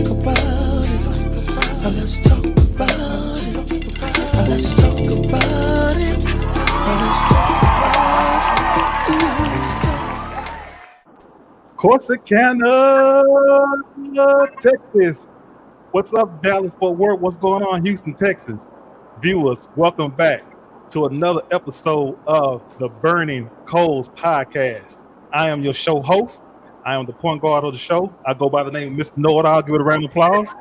about it. Let's talk about it. Let's talk about it. Let's talk about it. Corsicana, Texas. What's up, Dallas Fort Worth? What's going on, Houston, Texas? Viewers, welcome back to another episode of the Burning Coals podcast. I am your show host. I am the point guard of the show. I go by the name of Mr. Know-It-All. Give it a round of applause.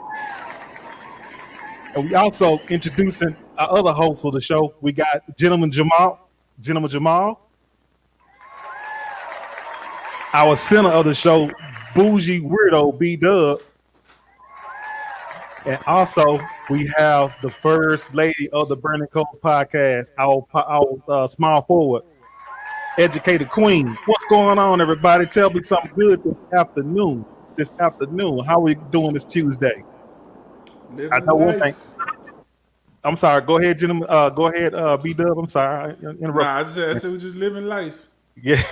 And we also introducing our other hosts of the show. We got Gentleman Jamal. Our center of the show, Bougie Weirdo B-Dub. And also, we have the first lady of the Burning Coals podcast, our small forward, educated queen. What's going on, everybody? Tell me something good this afternoon. How are we doing this Tuesday? Living I know one life. thing. I'm sorry. Go ahead, gentlemen. Go ahead, B-Dub. I'm sorry. I interrupted. Nah, I said we're just living life. Yeah,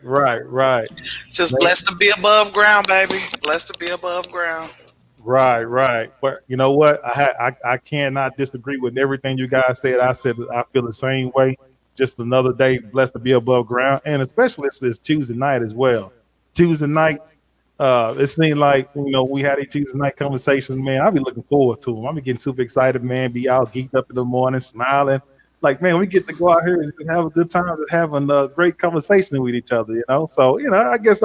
right. Just blessed to be above ground, baby. Blessed to be above ground. Right. But you know what? I cannot disagree with everything you guys said. I feel the same way. Just another day blessed to be above ground, and especially it's Tuesday night as well. Tuesday nights, it seemed like we had a Tuesday night conversations. Man, I'll be looking forward to them. I'll be getting super excited, man. Be out geeked up in the morning, smiling. Like, man, we get to go out here and have a good time, just having a great conversation with each other. So I guess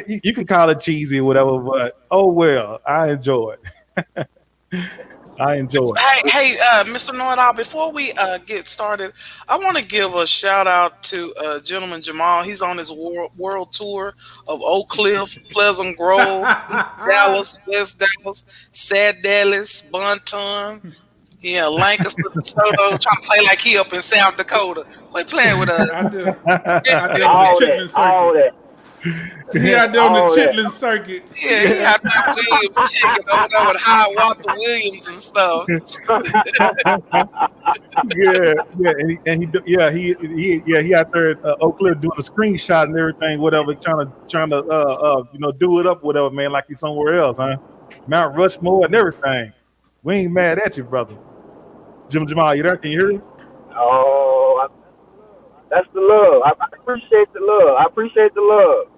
you can call it cheesy or whatever, but oh well, I enjoy it. Hey, Mr. Know-It-All, before we get started, I want to give a shout out to gentleman Jamal. He's on his world tour of Oak Cliff, Pleasant Grove, Dallas, West Dallas, Sad Dallas, Bonton. Yeah, Lancaster, DeSoto, trying to play like he up in South Dakota. Quit playing with us. I did on the Chitlin circuit. He out there on the Chitlin circuit. Yeah, he out there Williams chicken over there with High Walter Williams and stuff. He out there at Oak Cliff doing a screenshot and everything, whatever, trying to do it up, whatever, man, like he's somewhere else, huh? Mount Rushmore and everything. We ain't mad at you, brother. Jamal, you there? Can you hear us? Oh, that's the love. I appreciate the love.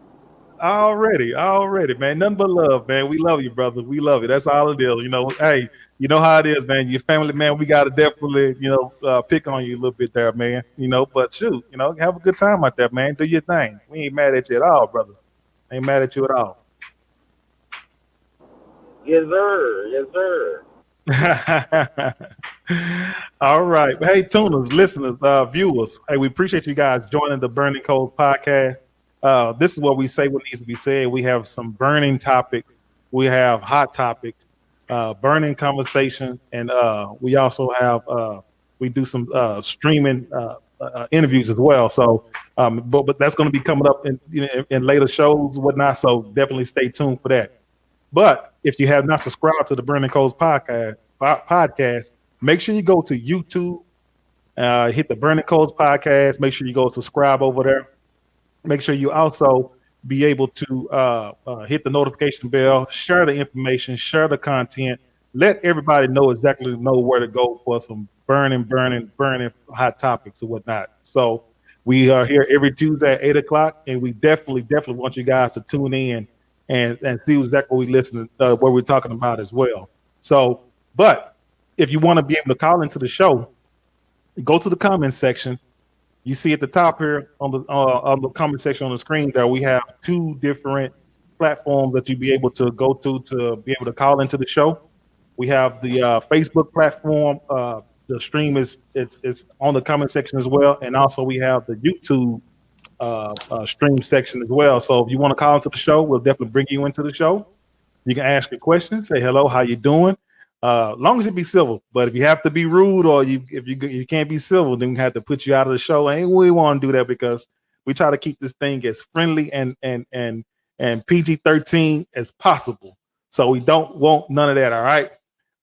Already, man. Nothing but love, man. We love you, brother. We love you. That's all it is. Hey, you know how it is, man. Your family, man. We gotta definitely, pick on you a little bit there, man. But shoot, have a good time out there, man. Do your thing. We ain't mad at you at all, brother. Ain't mad at you at all. Yes, sir. All right. Hey, tuners, listeners, viewers. Hey, we appreciate you guys joining the Burning Coals podcast. This is what we say what needs to be said. We have some burning topics. We have hot topics, burning conversation, and we also have we do some streaming interviews as well. So, but that's going to be coming up in later shows and whatnot. So definitely stay tuned for that. But if you have not subscribed to the Burning Coals podcast, make sure you go to YouTube, hit the Burning Coals podcast. Make sure you go subscribe over there. Make sure you also be able to hit the notification bell, share the information, share the content. Let everybody know where to go for some burning hot topics or whatnot. So we are here every Tuesday at 8:00, and we definitely want you guys to tune in and see exactly what we listen to, what we're talking about as well. So, but if you want to be able to call into the show, go to the comment section. You see at the top here on the comment section on the screen there, we have two different platforms that you'll be able to go to be able to call into the show. We have the Facebook platform. The stream it's on the comment section as well, and also we have the YouTube stream section as well. So if you want to call into the show, we'll definitely bring you into the show. You can ask your questions, say hello, how you doing? Long as it be civil. But if you have to be rude or if you can't be civil, then we have to put you out of the show. And we want to do that because we try to keep this thing as friendly and PG-13 as possible. So we don't want none of that. All right.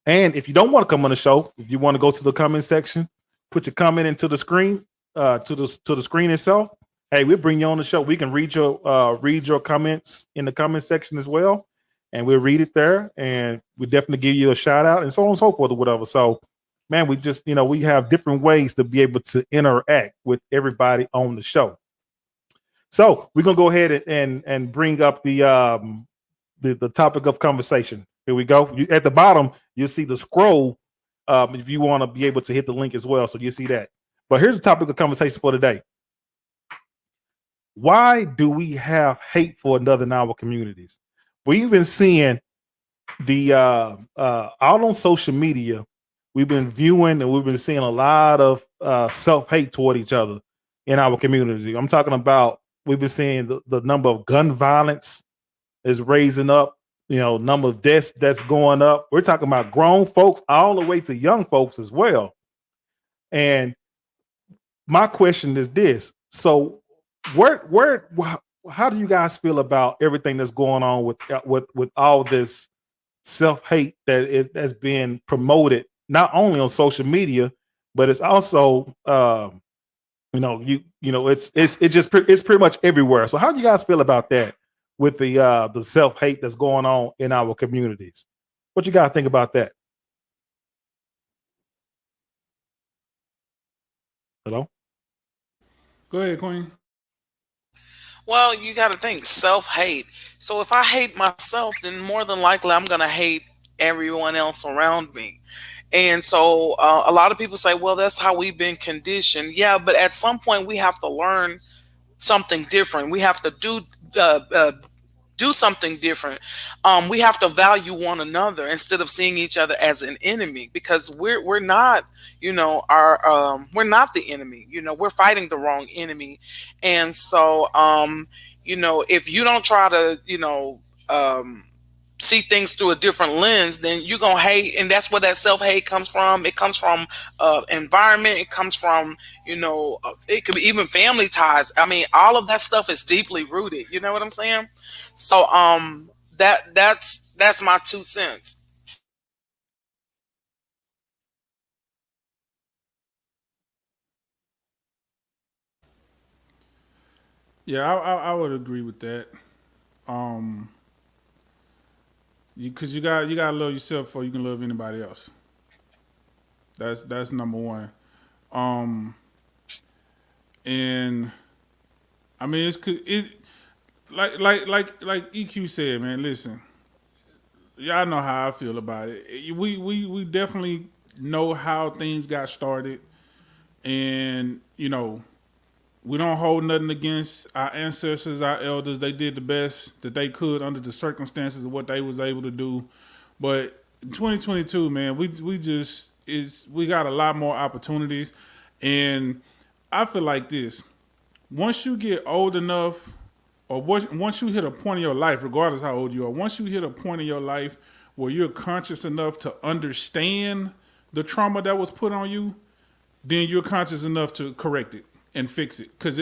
And if you don't want to come on the show, if you want to go to the comment section, put your comment into the screen, to the screen itself. Hey, we'll bring you on the show. We can read your comments in the comment section as well. and we'll read it there, and we definitely give you a shout out, and so on and so forth or whatever. So, man, we just, we have different ways to be able to interact with everybody on the show. So we're gonna go ahead and bring up the topic of conversation. Here we go. At the bottom, you'll see the scroll. If you want to be able to hit the link as well, so you see that. But here's the topic of conversation for today. Why do we have hate for another in our communities? We've been seeing the out on social media. We've been viewing and we've been seeing a lot of self-hate toward each other in our community. I'm talking about, we've been seeing the number of gun violence is raising up, number of deaths that's going up. We're talking about grown folks all the way to young folks as well. And my question is this. So how do you guys feel about everything that's going on with all this self-hate that's being promoted, not only on social media, but it's also it's pretty much everywhere. So how do you guys feel about that with the self-hate that's going on in our communities? What you guys think about that? Hello? Go ahead, Queen. Well, you got to think self-hate. So if I hate myself, then more than likely I'm going to hate everyone else around me. And so a lot of people say, well, that's how we've been conditioned. Yeah, but at some point we have to learn something different. We have to do something different. We have to value one another instead of seeing each other as an enemy, because we're not, we're not the enemy. We're fighting the wrong enemy. And so, if you don't try to, see things through a different lens, then you're gonna hate, and that's where that self-hate comes from. It comes from environment. It comes from it could be even family ties. I mean, all of that stuff is deeply rooted. You know what I'm saying? So that's my 2 cents. Yeah, I would agree with that. Because you gotta love yourself before you can love anybody else. That's number one. And I mean like EQ said, man. Listen, y'all know how I feel about it. We definitely know how things got started, and we don't hold nothing against our ancestors, our elders. They did the best that they could under the circumstances of what they was able to do. But in 2022, man, we got a lot more opportunities. And I feel like this. Once you get old enough, or once you hit a point in your life, regardless how old you are, once you hit a point in your life where you're conscious enough to understand the trauma that was put on you, then you're conscious enough to correct it and fix it, because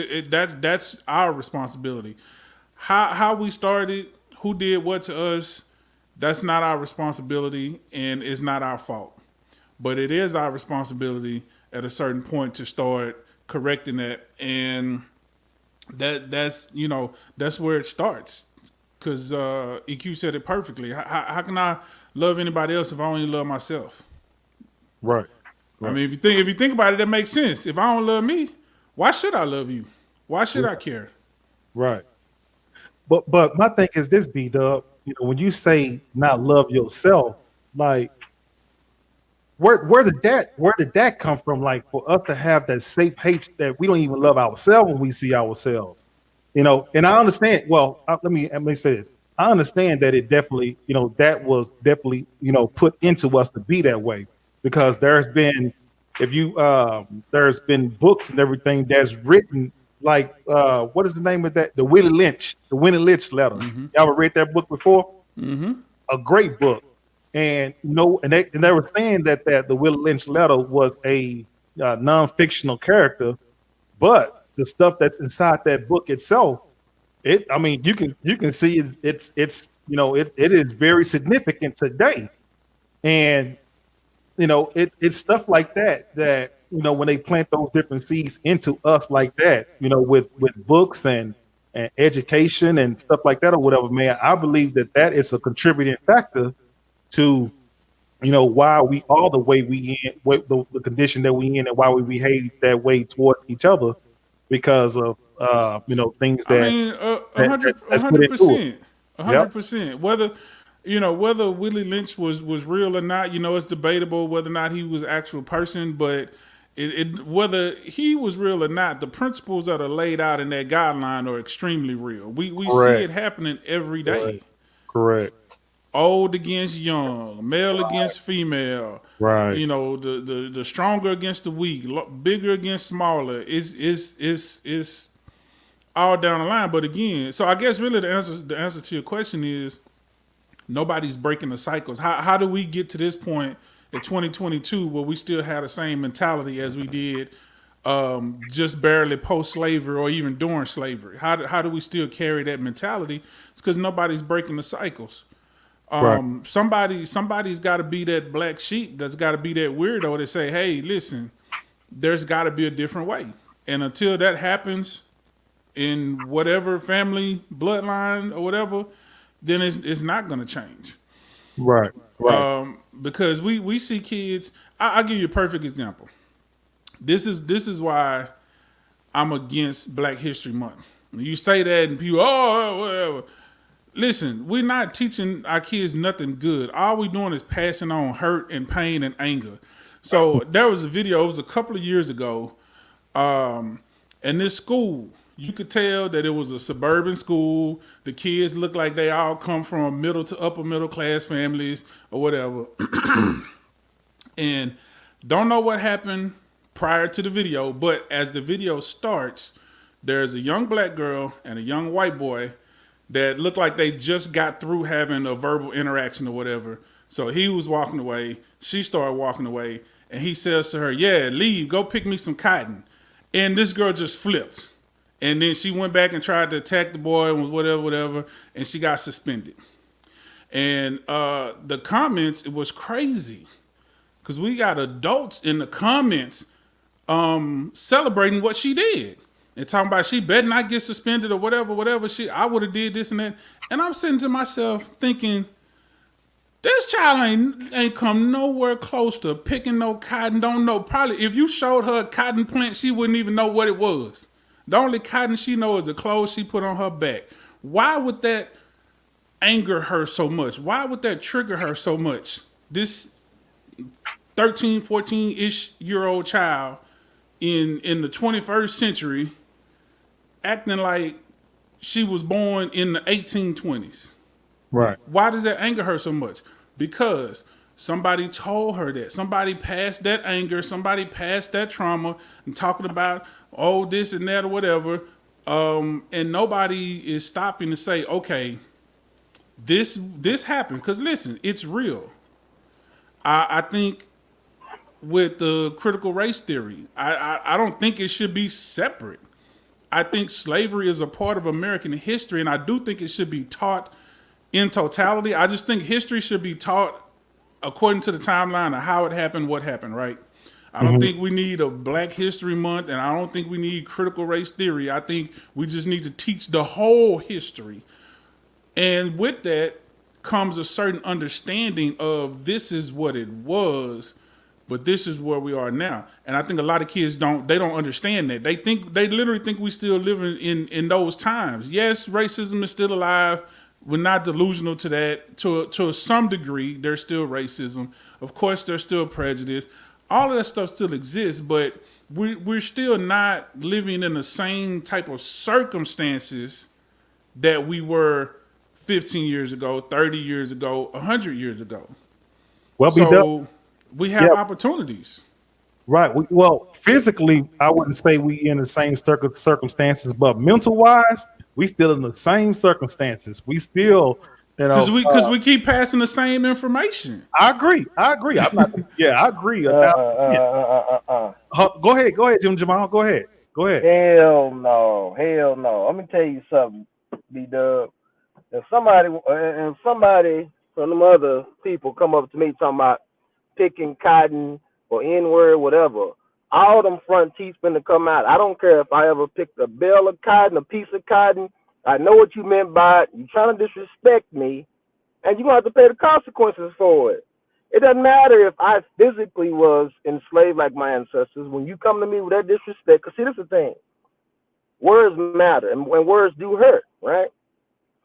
that's our responsibility. How we started, who did what to us, that's not our responsibility, and it's not our fault. But it is our responsibility at a certain point to start correcting that, and that's where it starts. Because EQ said it perfectly. How can I love anybody else if I only love myself? Right. I mean, if you think about it, that makes sense. If I don't love me, why should I love you? Why should I care? Right. But my thing is this, B-Dub, when you say not love yourself, like where did that come from? Like, for us to have that safe hate that we don't even love ourselves when we see ourselves, and I understand. Well, let me say this. I understand that it definitely, that was definitely, put into us to be that way, because there's been books and everything that's written, like what is the name of that? The Willie Lynch letter. Mm-hmm. Y'all ever read that book before? Mm-hmm. A great book. And they were saying that the Willie Lynch letter was a non-fictional character, but the stuff that's inside that book itself, you can see it is very significant today. And it's stuff like that when they plant those different seeds into us like that, with books and and education and stuff like that or whatever, man, I believe that is a contributing factor to, why we are the way we in, the condition that we in, and why we behave that way towards each other because of things I that mean, that's put into it. 100%. Whether Willie Lynch was real or not, it's debatable whether or not he was an actual person, but whether he was real or not, the principles that are laid out in that guideline are extremely real. We see it happening every day. Correct. Old against young, male against female. Right. The stronger against the weak, bigger against smaller. It's all down the line. But again, so I guess really the answer to your question is nobody's breaking the cycles. How do we get to this point in 2022 where we still have the same mentality as we did just barely post-slavery or even during slavery? How do we still carry that mentality? It's because nobody's breaking the cycles. Right. Somebody's got to be that black sheep. That's got to be that weirdo that say, "Hey, listen, there's got to be a different way." And until that happens in whatever Family bloodline or whatever, then it's not going to change. Right. Because we see kids. I'll give you a perfect example. This is why I'm against Black History Month. You say that and people, whatever. Listen, we're not teaching our kids nothing good. All we're doing is passing on hurt and pain and anger. So there was a video, it was a couple of years ago, in this school, you could tell that it was a suburban school. The kids look like they all come from middle to upper middle class families or whatever. And don't know what happened prior to the video, but as the video starts, there's a young black girl and a young white boy that looked like they just got through having a verbal interaction or whatever. So he was walking away, she started walking away, and he says to her, "Yeah, leave, go pick me some cotton." And this girl just flipped. And then she went back and tried to attack the boy and was whatever, and she got suspended. And the comments, it was crazy. Because we got adults in the comments celebrating what she did. And talking about she better not get suspended or whatever, I would have did this and that. And I'm sitting to myself thinking, this child ain't come nowhere close to picking no cotton, don't know. Probably if you showed her a cotton plant, she wouldn't even know what it was. The only cotton she knows is the clothes she put on her back. Why would that anger her so much? Why would that trigger her so much? This 13, 14-ish year old child in the 21st century acting like she was born in the 1820s. Right. Why does that anger her so much? Because somebody told her that. Somebody passed that anger. Somebody passed that trauma and talking about, this and that or whatever. And nobody is stopping to say, okay, this happened. Because listen, it's real. I think with the critical race theory, I don't think it should be separate. I think slavery is a part of American history, and I do think it should be taught in totality. I just think history should be taught according to the timeline of how it happened, what happened, right? I don't think we need a Black History Month, and I don't think we need critical race theory. I think we just need to teach the whole history. And with that comes a certain understanding of this is what it was, but this is where we are now. And I think a lot of kids don't understand that. They literally think we still living in those times. Yes, racism is still alive. We're not delusional to that. To some degree, there's still racism. Of course, there's still prejudice. All of that stuff still exists, but we're still not living in the same type of circumstances that we were 15 years ago, 30 years ago, 100 years ago. Well, we have opportunities. Right. Well, physically, I wouldn't say we in the same circumstances, but mental wise, we still in the same circumstances. We still, because we keep passing the same information. I agree. I'm not. Yeah, I agree. Go ahead, Jim Jamal. Go ahead. Hell no. Let me tell you something, B-Dub. If somebody from them other people come up to me talking about picking cotton or N-word, whatever, all them front teeth finna come out. I don't care if I ever picked a bale of cotton, a piece of cotton, I know what you meant by it. You trying to disrespect me, and you're going to have to pay the consequences for it. It doesn't matter if I physically was enslaved like my ancestors. When you come to me with that disrespect, because see, this is the thing. Words matter, and words do hurt, right?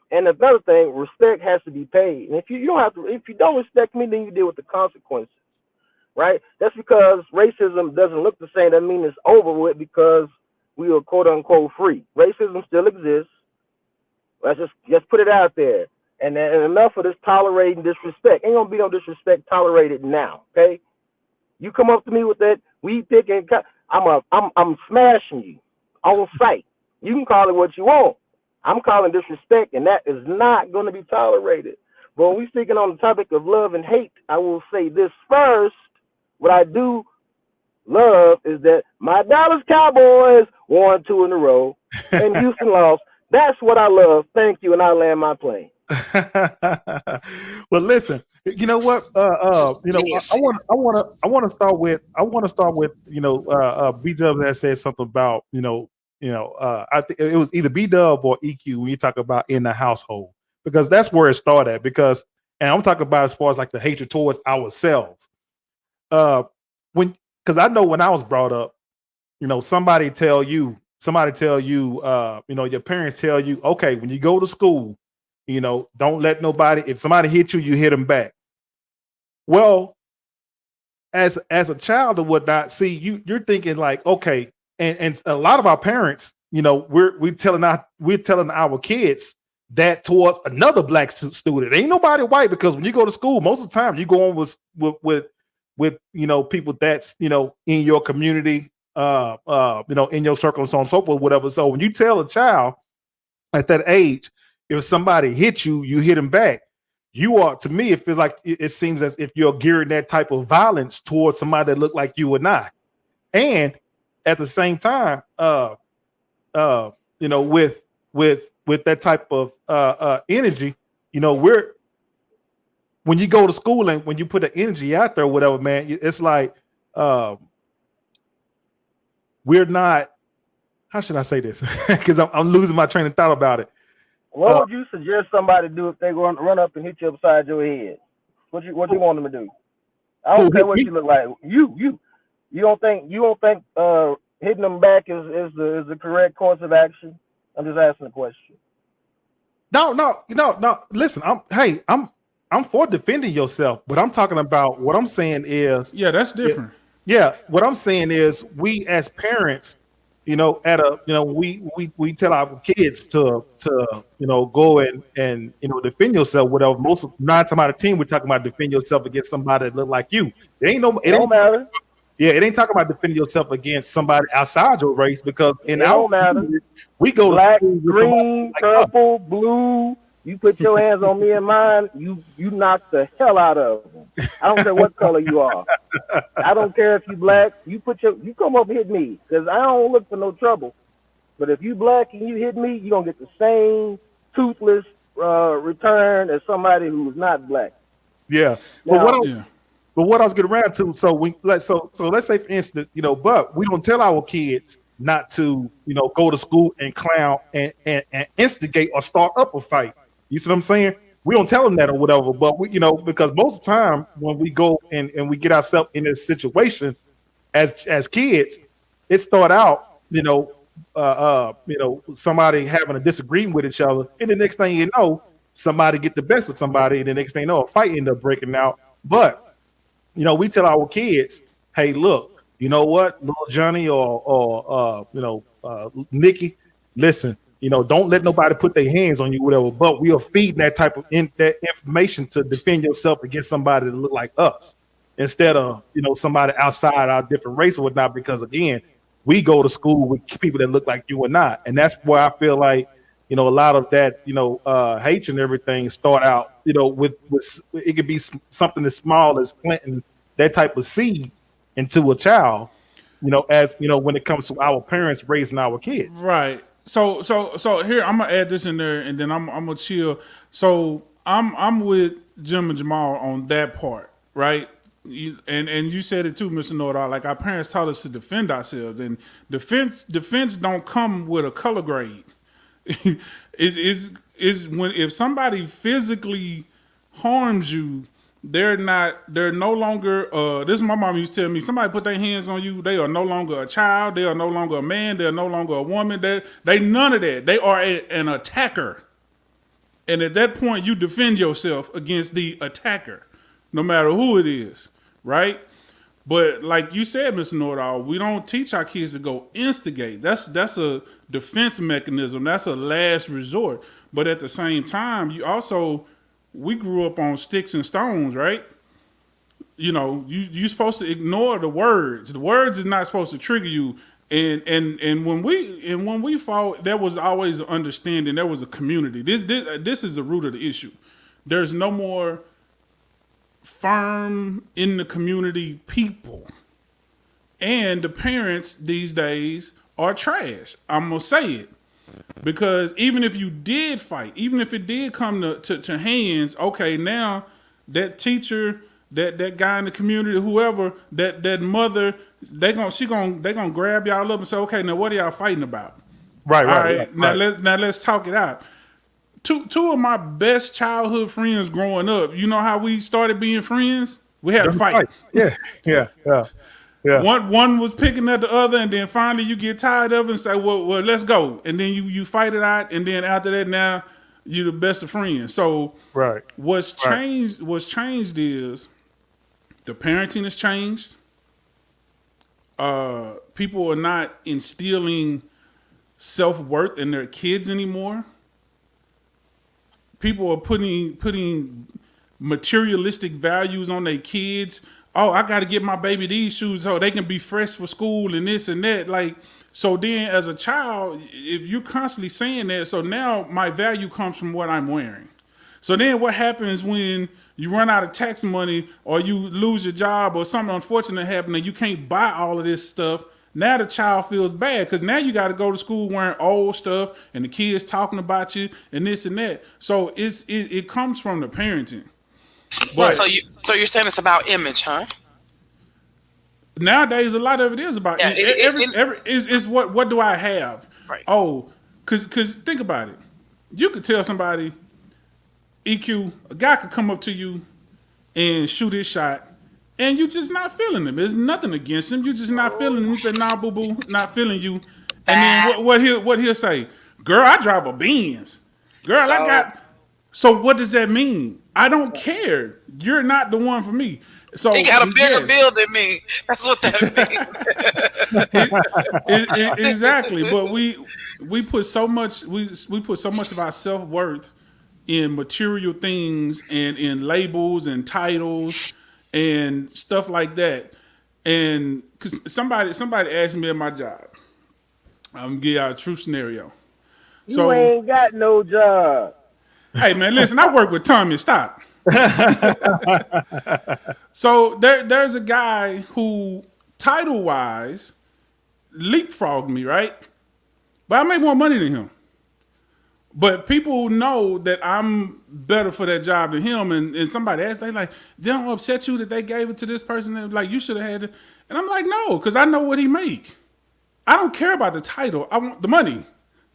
And another thing, respect has to be paid. And if you don't have to, if you don't respect me, then you deal with the consequences, right? That's because racism doesn't look the same. That means it's over with because we are quote unquote free. Racism still exists. Let's just put it out there. And enough of this tolerating disrespect. Ain't gonna be no disrespect tolerated now, okay? You come up to me with that weed picking, I'm smashing you on sight. You can call it what you want. I'm calling disrespect, and that is not going to be tolerated. But when we're speaking on the topic of love and hate, I will say this first. What I do love is that my Dallas Cowboys won 2 in a row, and Houston lost. That's what I love. Thank you, and I land my plane. Well, listen. You know what? I want to start with. B Dub that said something about I think it was either B Dub or EQ when you talk about in the household, because that's where it started at. Because, and I'm talking about as far as like the hatred towards ourselves. Because I know when I was brought up, somebody tell you, your parents tell you, okay, when you go to school, don't let nobody, if somebody hit you, you hit them back. Well, as a child or whatnot, see, you're thinking like, okay, and a lot of our parents, we're telling our kids that towards another black student. Ain't nobody white, because when you go to school, most of the time you go on with people that's in your community, in your circle and so on and so forth, whatever. So when you tell a child at that age, if somebody hit you, you hit them back. You are, to me, it feels like it seems as if you're gearing that type of violence towards somebody that look like you and I. And at the same time, with that type of energy, when you go to school and when you put the energy out there, whatever, man, it's like we're not. How should I say this? Because I'm losing my train of thought about it. What would you suggest somebody do if they run up and hit you upside your head? What you want them to do? I don't care what you look like. You don't think hitting them back is the correct course of action? I'm just asking a question. No. Listen, I'm for defending yourself, but I'm talking about what I'm saying is, yeah, that's different. Yeah, what I'm saying is we as parents, we tell our kids to go and defend yourself. Whatever, most 9 times out of 10, we're talking about defend yourself against somebody that look like you. It don't matter. Yeah, it ain't talking about defending yourself against somebody outside your race, because in our community, we go black, to school with green, purple, blue. You put your hands on me and mine, you knock the hell out of them. I don't care what color you are. I don't care if you black. You come up and hit me, because I don't look for no trouble. But if you black and you hit me, you're gonna get the same toothless return as somebody who's not black. Yeah. But what I was getting around to, so let's say for instance, but we don't tell our kids not to, go to school and clown and instigate or start up a fight. You see what I'm saying? We don't tell them that or whatever, but we, because most of the time when we go and we get ourselves in this situation as kids, it start out, somebody having a disagreement with each other, and the next thing you know, somebody get the best of somebody, and the next thing you know, a fight end up breaking out. But we tell our kids, hey, look, you know what, little Johnny or Nikki, listen, don't let nobody put their hands on you, whatever. But we are feeding that type of that information to defend yourself against somebody that look like us, instead of somebody outside our different race or whatnot. Because again, we go to school with people that look like you or not, and that's where I feel like a lot of that hatred and everything start out with it could be something as small as planting that type of seed into a child, as when it comes to our parents raising our kids. Right. So here I'm gonna add this in there, and then I'm gonna chill. So I'm with Jim and Jamal on that part, right? And you said it too, Mr. Know-It-All. Like, our parents taught us to defend ourselves, and defense don't come with a color grade. Is when if somebody physically harms you, they're no longer this is my mom used to tell me, somebody put their hands on you, they are no longer a child, they are no longer a man, they're no longer a woman, they none of that. They are an attacker. And at that point you defend yourself against the attacker, no matter who it is, right? But like you said, Mr. Nordahl, we don't teach our kids to go instigate. That's a defense mechanism. That's a last resort. But at the same time, we grew up on sticks and stones, right? You know, you're supposed to ignore the words. The words is not supposed to trigger you. And when we fought, there was always an understanding. There was a community. This is the root of the issue. There's no more firm in the community people, and the parents these days are trash. I'm gonna say it, because even if you did fight, even if it did come to hands, okay, now that teacher, that guy in the community, whoever, that mother, they gonna grab y'all up and say, okay, now what are y'all fighting about? Right. Now let's talk it out. Two of my best childhood friends growing up, you know how we started being friends? We had a fight. Yeah. One was picking at the other, and then finally you get tired of it and say, well, let's go. And then you fight it out, and then after that, now you're the best of friends. So Right. what's changed is the parenting has changed. People are not instilling self-worth in their kids anymore. People are putting materialistic values on their kids. Oh, I got to get my baby these shoes so they can be fresh for school and this and that. Like, so then as a child, if you're constantly saying that, so now my value comes from what I'm wearing. So then what happens when you run out of tax money or you lose your job or something unfortunate happens and you can't buy all of this stuff? Now the child feels bad because now you got to go to school wearing old stuff and the kids talking about you and this and that. So it comes from the parenting. But So you're saying it's about image, huh? nowadays a lot of it is about it's what do I have? Right. Oh, because think about it. You could tell somebody, EQ, a guy could come up to you and shoot his shot, and you just not feeling him. There's nothing against him. You just not feeling him. You say, nah, boo boo, not feeling you. And then what he'll say, girl, I drive a Benz. Girl, I got. So what does that mean? I don't care. You're not the one for me. So he got a bigger bill than me. That's what that means. Exactly. But we put so much we put so much of our self-worth in material things and in labels and titles and stuff like that. And cause somebody asked me at my job. I'm gonna give y'all a true scenario. You ain't got no job. Hey man, listen, I work with Tommy. Stop. So there's a guy who title wise leapfrogged me, right? But I make more money than him. But people know that I'm better for that job than him. And somebody asked, they like, they don't upset you that they gave it to this person? They're like, you should have had it. And I'm like, no, because I know what he make. I don't care about the title. I want the money.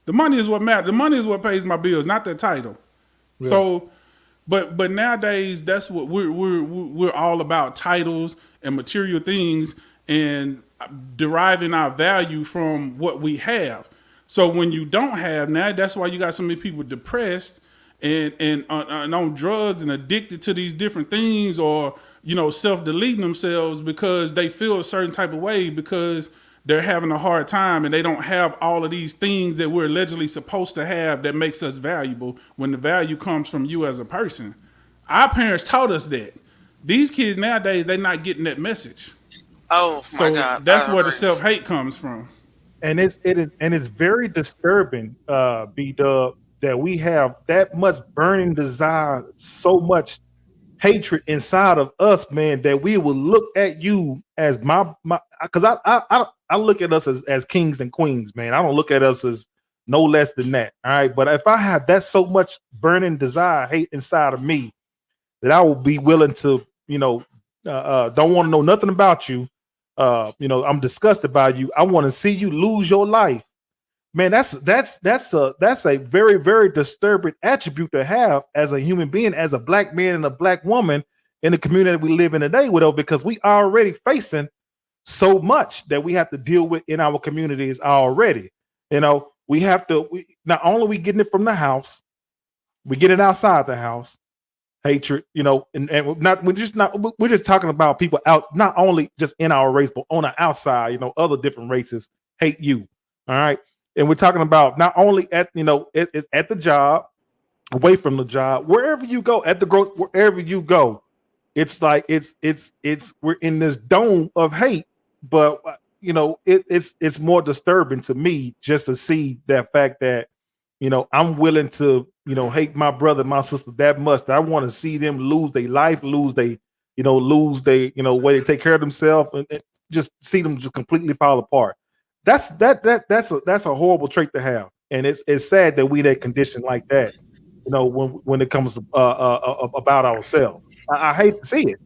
The money is what matters. The money is what pays my bills, not the title. Yeah. So, but nowadays that's what we're all about: titles and material things, and deriving our value from what we have. So when you don't have now, that's why you got so many people depressed and on drugs and addicted to these different things, or self-deleting themselves because they feel a certain type of way because they're having a hard time and they don't have all of these things that we're allegedly supposed to have that makes us valuable, when the value comes from you as a person. Our parents taught us that. These kids nowadays, they're not getting that message. Oh my God. That's where the self-hate comes from. And it's very disturbing, B-Dub, that we have that much burning desire, so much hatred inside of us, man, that we will look at you as my because I look at us as kings and queens, man. I don't look at us as no less than that. All right. But if I have that so much burning desire, hate inside of me, that I will be willing to, don't want to know nothing about you. I'm disgusted by you. I want to see you lose your life man, that's a very, very disturbing attribute to have as a human being, as a black man and a black woman in the community we live in today, widow, because we already facing so much that we have to deal with in our communities already. We have to. Not only we getting it from the house, we get it outside the house. Hatred, and we're just talking about people out, not only just in our race, but on the outside. Other different races hate you. All right, and we're talking about not only at it's at the job, away from the job, wherever you go, at the growth, wherever you go, it's like it's we're in this dome of hate. But it's more disturbing to me just to see that fact that I'm willing to hate my brother, my sister that much that I want to see them lose their life, lose they way they take care of themselves, and just see them just completely fall apart. That's a horrible trait to have, and it's sad that we that condition like that. When it comes to, about ourselves, I hate to see it.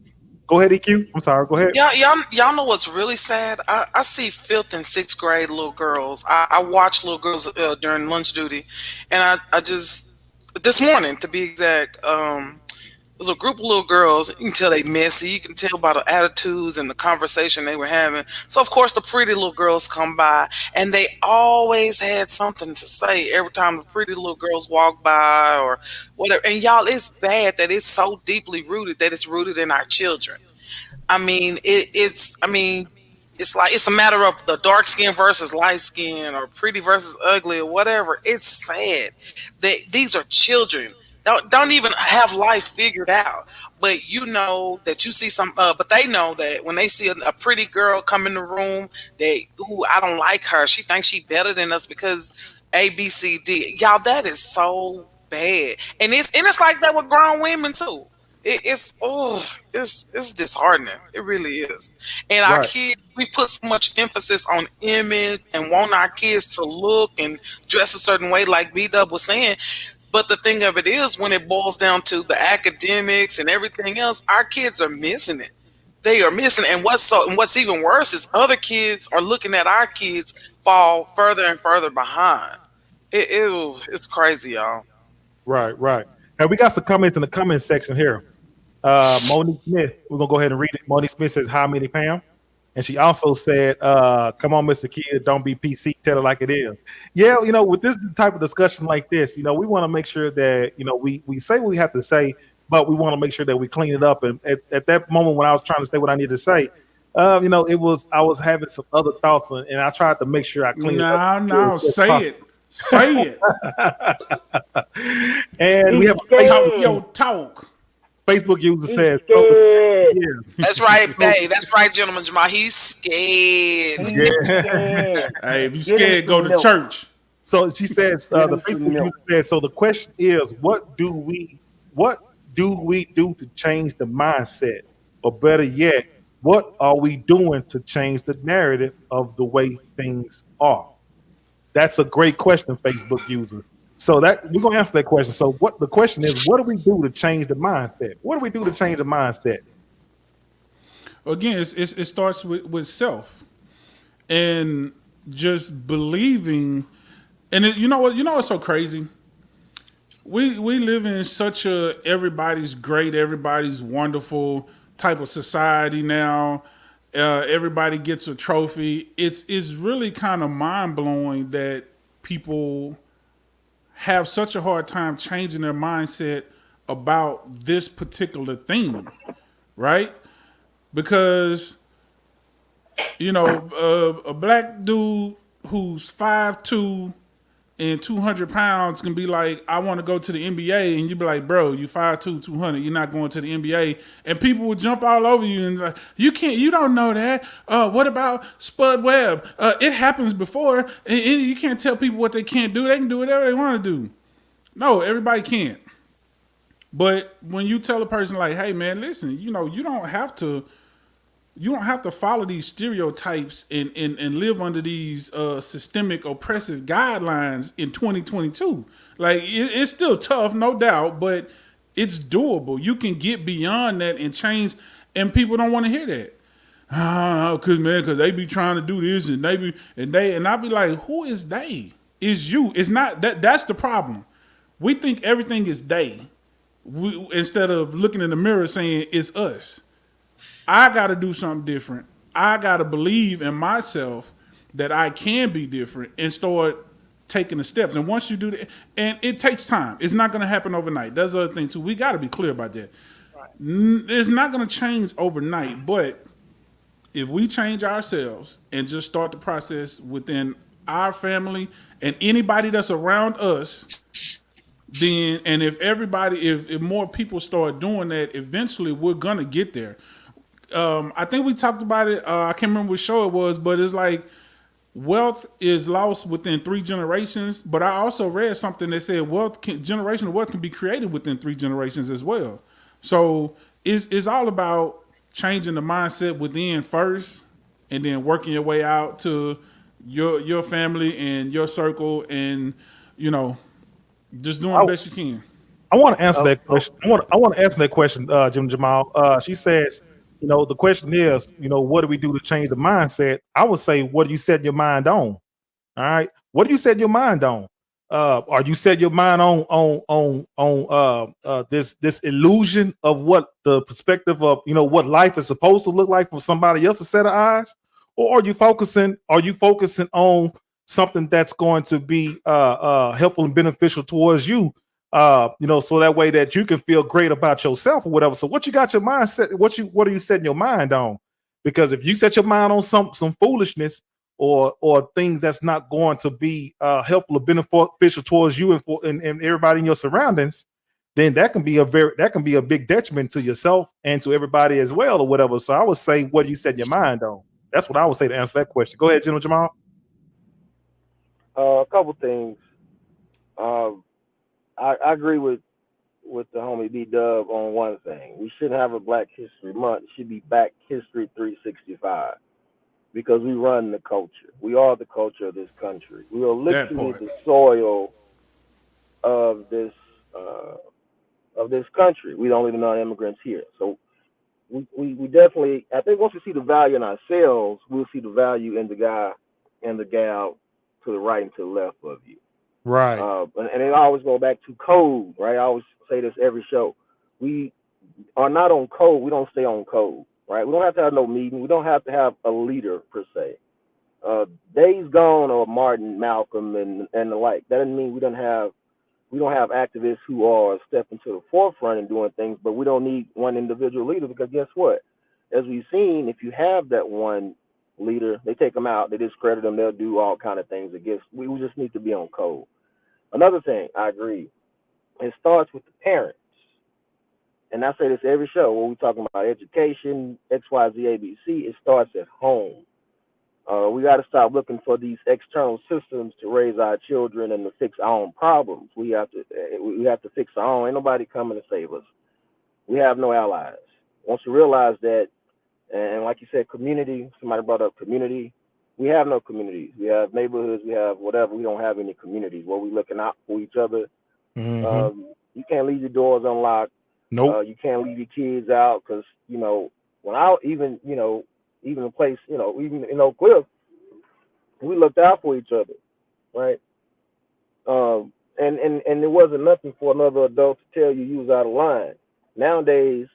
Go ahead, EQ. I'm sorry. Go ahead. Y'all know what's really sad? I see fifth and sixth grade little girls. I watch little girls during lunch duty, and I just this morning, to be exact, there's a group of little girls. You can tell they messy. You can tell by the attitudes and the conversation they were having. So of course the pretty little girls come by, and they always had something to say every time the pretty little girls walk by or whatever. And y'all, it's bad that it's so deeply rooted that it's rooted in our children. I mean, it's like it's a matter of the dark skin versus light skin, or pretty versus ugly, or whatever. It's sad that these are children. Don't even have life figured out, but that you see some. But they know that when they see a pretty girl come in the room, I don't like her. She thinks she's better than us because A, B, C, D. Y'all, that is so bad, and it's like that with grown women too. It's disheartening. It really is. And our Right. kids, we put so much emphasis on image and want our kids to look and dress a certain way, like B Dub was saying. But the thing of it is, when it boils down to the academics and everything else, our kids are missing it. They are missing it. And what's even worse is other kids are looking at our kids fall further and further behind. It's crazy, y'all. Right. Now we got some comments in the comment section here. Monique Smith, we're gonna go ahead and read it. Monique Smith says, "Hi, Minnie Pam," and she also said, "Come on, Mr. Kid, don't be PC. Tell it like it is." Yeah, with this type of discussion like this, we want to make sure that we say what we have to say, but we want to make sure that we clean it up. And at that moment when I was trying to say what I needed to say, I was having some other thoughts, and I tried to make sure I cleaned it up. No, say it. Say it. And we have Talk your talk. Facebook user says, Scared. yes. That's right, hey, that's right, gentleman Jamal. He's scared. Yeah. Hey, if you scared, go to church. So she says, the Facebook user says, so the question is, what do we do to change the mindset? Or better yet, what are we doing to change the narrative of the way things are? That's a great question, Facebook user. So that we're gonna answer that question. So what the question is, what do we do to change the mindset? What do we do to change the mindset? Again, it starts with self and just believing. And you know what's so crazy? We live in such a everybody's great, everybody's wonderful type of society now. Everybody gets a trophy. It's really kind of mind blowing that people have such a hard time changing their mindset about this particular thing, right? Because a black dude who's 5'2" and 200 pounds can be like, I want to go to the NBA, and you be like, bro, you 5'2", 200, you're not going to the NBA, and people will jump all over you and like, you don't know that. What about Spud Webb? It happens before, and you can't tell people what they can't do. They can do whatever they want to do. No, everybody can't. But when you tell a person like, hey man, listen, you don't have to follow these stereotypes and live under these systemic oppressive guidelines in 2022. Like it's still tough, no doubt, but it's doable. You can get beyond that and change, and people don't want to hear that. Cause they be trying to do this and I be like, who is they? is you. It's not that. That's the problem. We think everything is they. Instead of looking in the mirror saying it's us. I got to do something different. I got to believe in myself that I can be different and start taking the steps. And once you do that, and it takes time. It's not going to happen overnight. That's the other thing too. We got to be clear about that. It's not going to change overnight, but if we change ourselves and just start the process within our family and anybody that's around us, then and if more people start doing that, eventually we're gonna get there. I think we talked about it. I can't remember what show it was, but it's like wealth is lost within 3 generations. But I also read something that said generational wealth can be created within 3 generations as well. So it's all about changing the mindset within first, and then working your way out to your family and your circle, and just doing the best you can. I want to answer that question. I want to answer that question, Jim Jamal. She says, the question is, what do we do to change the mindset? I would say, what do you set your mind on? All right, what do you set your mind on? Are you set your mind on this illusion of what the perspective of what life is supposed to look like from somebody else's set of eyes, or are you focusing on something that's going to be helpful and beneficial towards you, so that way that you can feel great about yourself or whatever. So what you got your mindset? What are you setting your mind on? Because if you set your mind on some foolishness or things that's not going to be helpful or beneficial towards you and everybody in your surroundings, then that can be a big detriment to yourself and to everybody as well or whatever. So I would say, what do you set your mind on? That's what I would say to answer that question. Go ahead, General Jamal. A couple things. I agree with the homie B-Dub on one thing. We shouldn't have a Black History Month. It should be Black History 365 because we run the culture. We are the culture of this country. We are literally the soil of this country. We don't even know immigrants here. So we definitely, I think once we see the value in ourselves, we'll see the value in the guy and the gal to the right and to the left of you. Right. And it always go back to code, right? I always say this every show. We are not on code. We don't stay on code, right? We don't have to have no meeting. We don't have to have a leader per se. Days gone of Martin, Malcolm, and the like. That doesn't mean we don't have activists who are stepping to the forefront and doing things, but we don't need one individual leader because guess what? As we've seen, if you have that one leader, they take them out, they discredit them, they'll do all kind of things against. We just need to be on code. Another thing, I agree, it starts with the parents. And I say this every show when we're talking about education, XYZ, ABC, it starts at home. We got to stop looking for these external systems to raise our children and to fix our own problems. We have to fix our own. Ain't nobody coming to save us. We have no allies. Once you realize that, and like you said, community, somebody brought up community. We have no communities. We have neighborhoods. We have whatever. We don't have any communities where we're looking out for each other. Mm-hmm. You can't leave your doors unlocked. Nope. You can't leave your kids out because, when I even a place, even in Oak Cliff, we looked out for each other, right? And it wasn't nothing for another adult to tell you was out of line. Nowadays,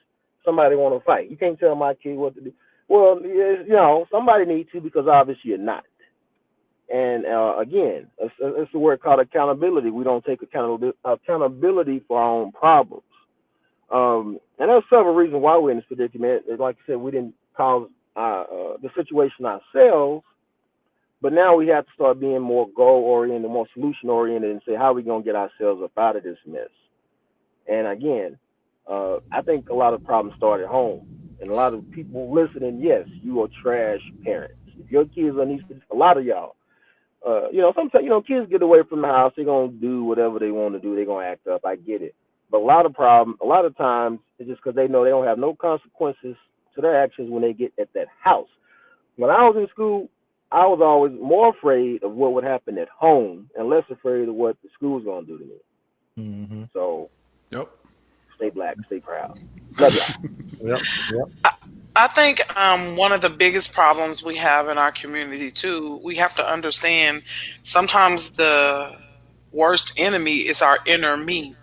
somebody want to fight. You can't tell my kid what to do. Well, somebody needs to because obviously you're not. And again, it's a word called accountability. We don't take accountability for our own problems. And there's several reasons why we're in this predicament. Like I said, we didn't cause the situation ourselves, but now we have to start being more goal-oriented, more solution-oriented, and say, how are we going to get ourselves up out of this mess? And again, I think a lot of problems start at home. And a lot of people listening, yes, you are trash parents. If your kids are a lot of y'all, sometimes, kids get away from the house, they're going to do whatever they want to do, they're going to act up, I get it. But a lot of times, it's just because they know they don't have no consequences to their actions when they get at that house. When I was in school, I was always more afraid of what would happen at home and less afraid of what the school was going to do to me. Mm-hmm. So, Yep. Stay black, stay proud. Love y'all. Yep. I think one of the biggest problems we have in our community too, we have to understand sometimes the worst enemy is our inner me.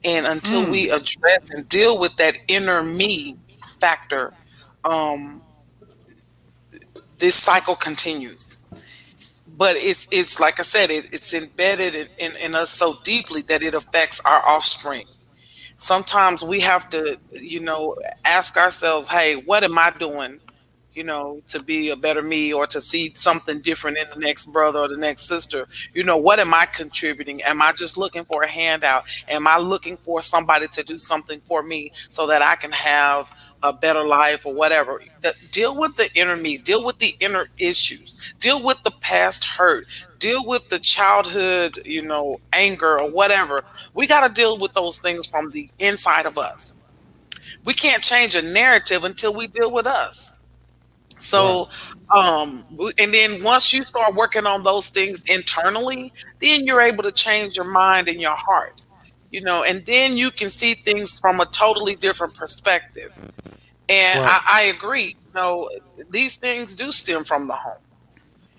And until we address and deal with that inner me factor, um, this cycle continues. But it's like I said, it's embedded in us so deeply that it affects our offspring. Sometimes we have to, ask ourselves, hey, what am I doing, to be a better me or to see something different in the next brother or the next sister? What am I contributing? Am I just looking for a handout? Am I looking for somebody to do something for me so that I can have a better life or whatever? Deal with the inner me, deal with the inner issues, deal with the past hurt, deal with the childhood, anger or whatever. We got to deal with those things from the inside of us. We can't change a narrative until we deal with us. Right. So, and then once you start working on those things internally, then you're able to change your mind and your heart, and then you can see things from a totally different perspective. And Right. I agree, these things do stem from the home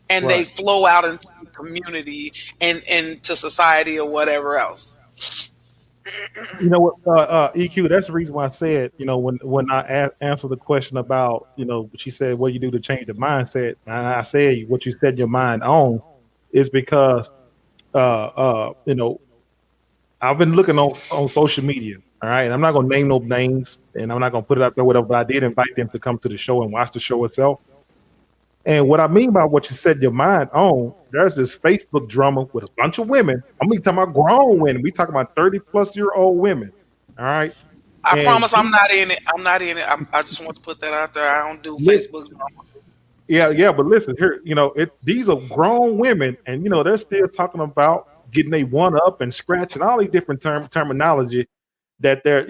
and they Right. flow out into the community and to society or whatever else. You know what, EQ? That's the reason why I said, when I answered the question about, she said, "What do you do to change the mindset?" And I said, "What you set your mind on is because, I've been looking on social media. All right, and I'm not gonna name no names, and I'm not gonna put it out there, whatever. But I did invite them to come to the show and watch the show itself. And what I mean by what you set your mind on, there's this Facebook drama with a bunch of women. I'm talking about grown women. We talking about 30-plus-year-old women. All right. I And promise I'm not in it. I'm not in it. I just want to put that out there. I don't do Facebook. yeah, yeah, but listen here, these are grown women, and they're still talking about getting a one up and scratching all these different terminology that they're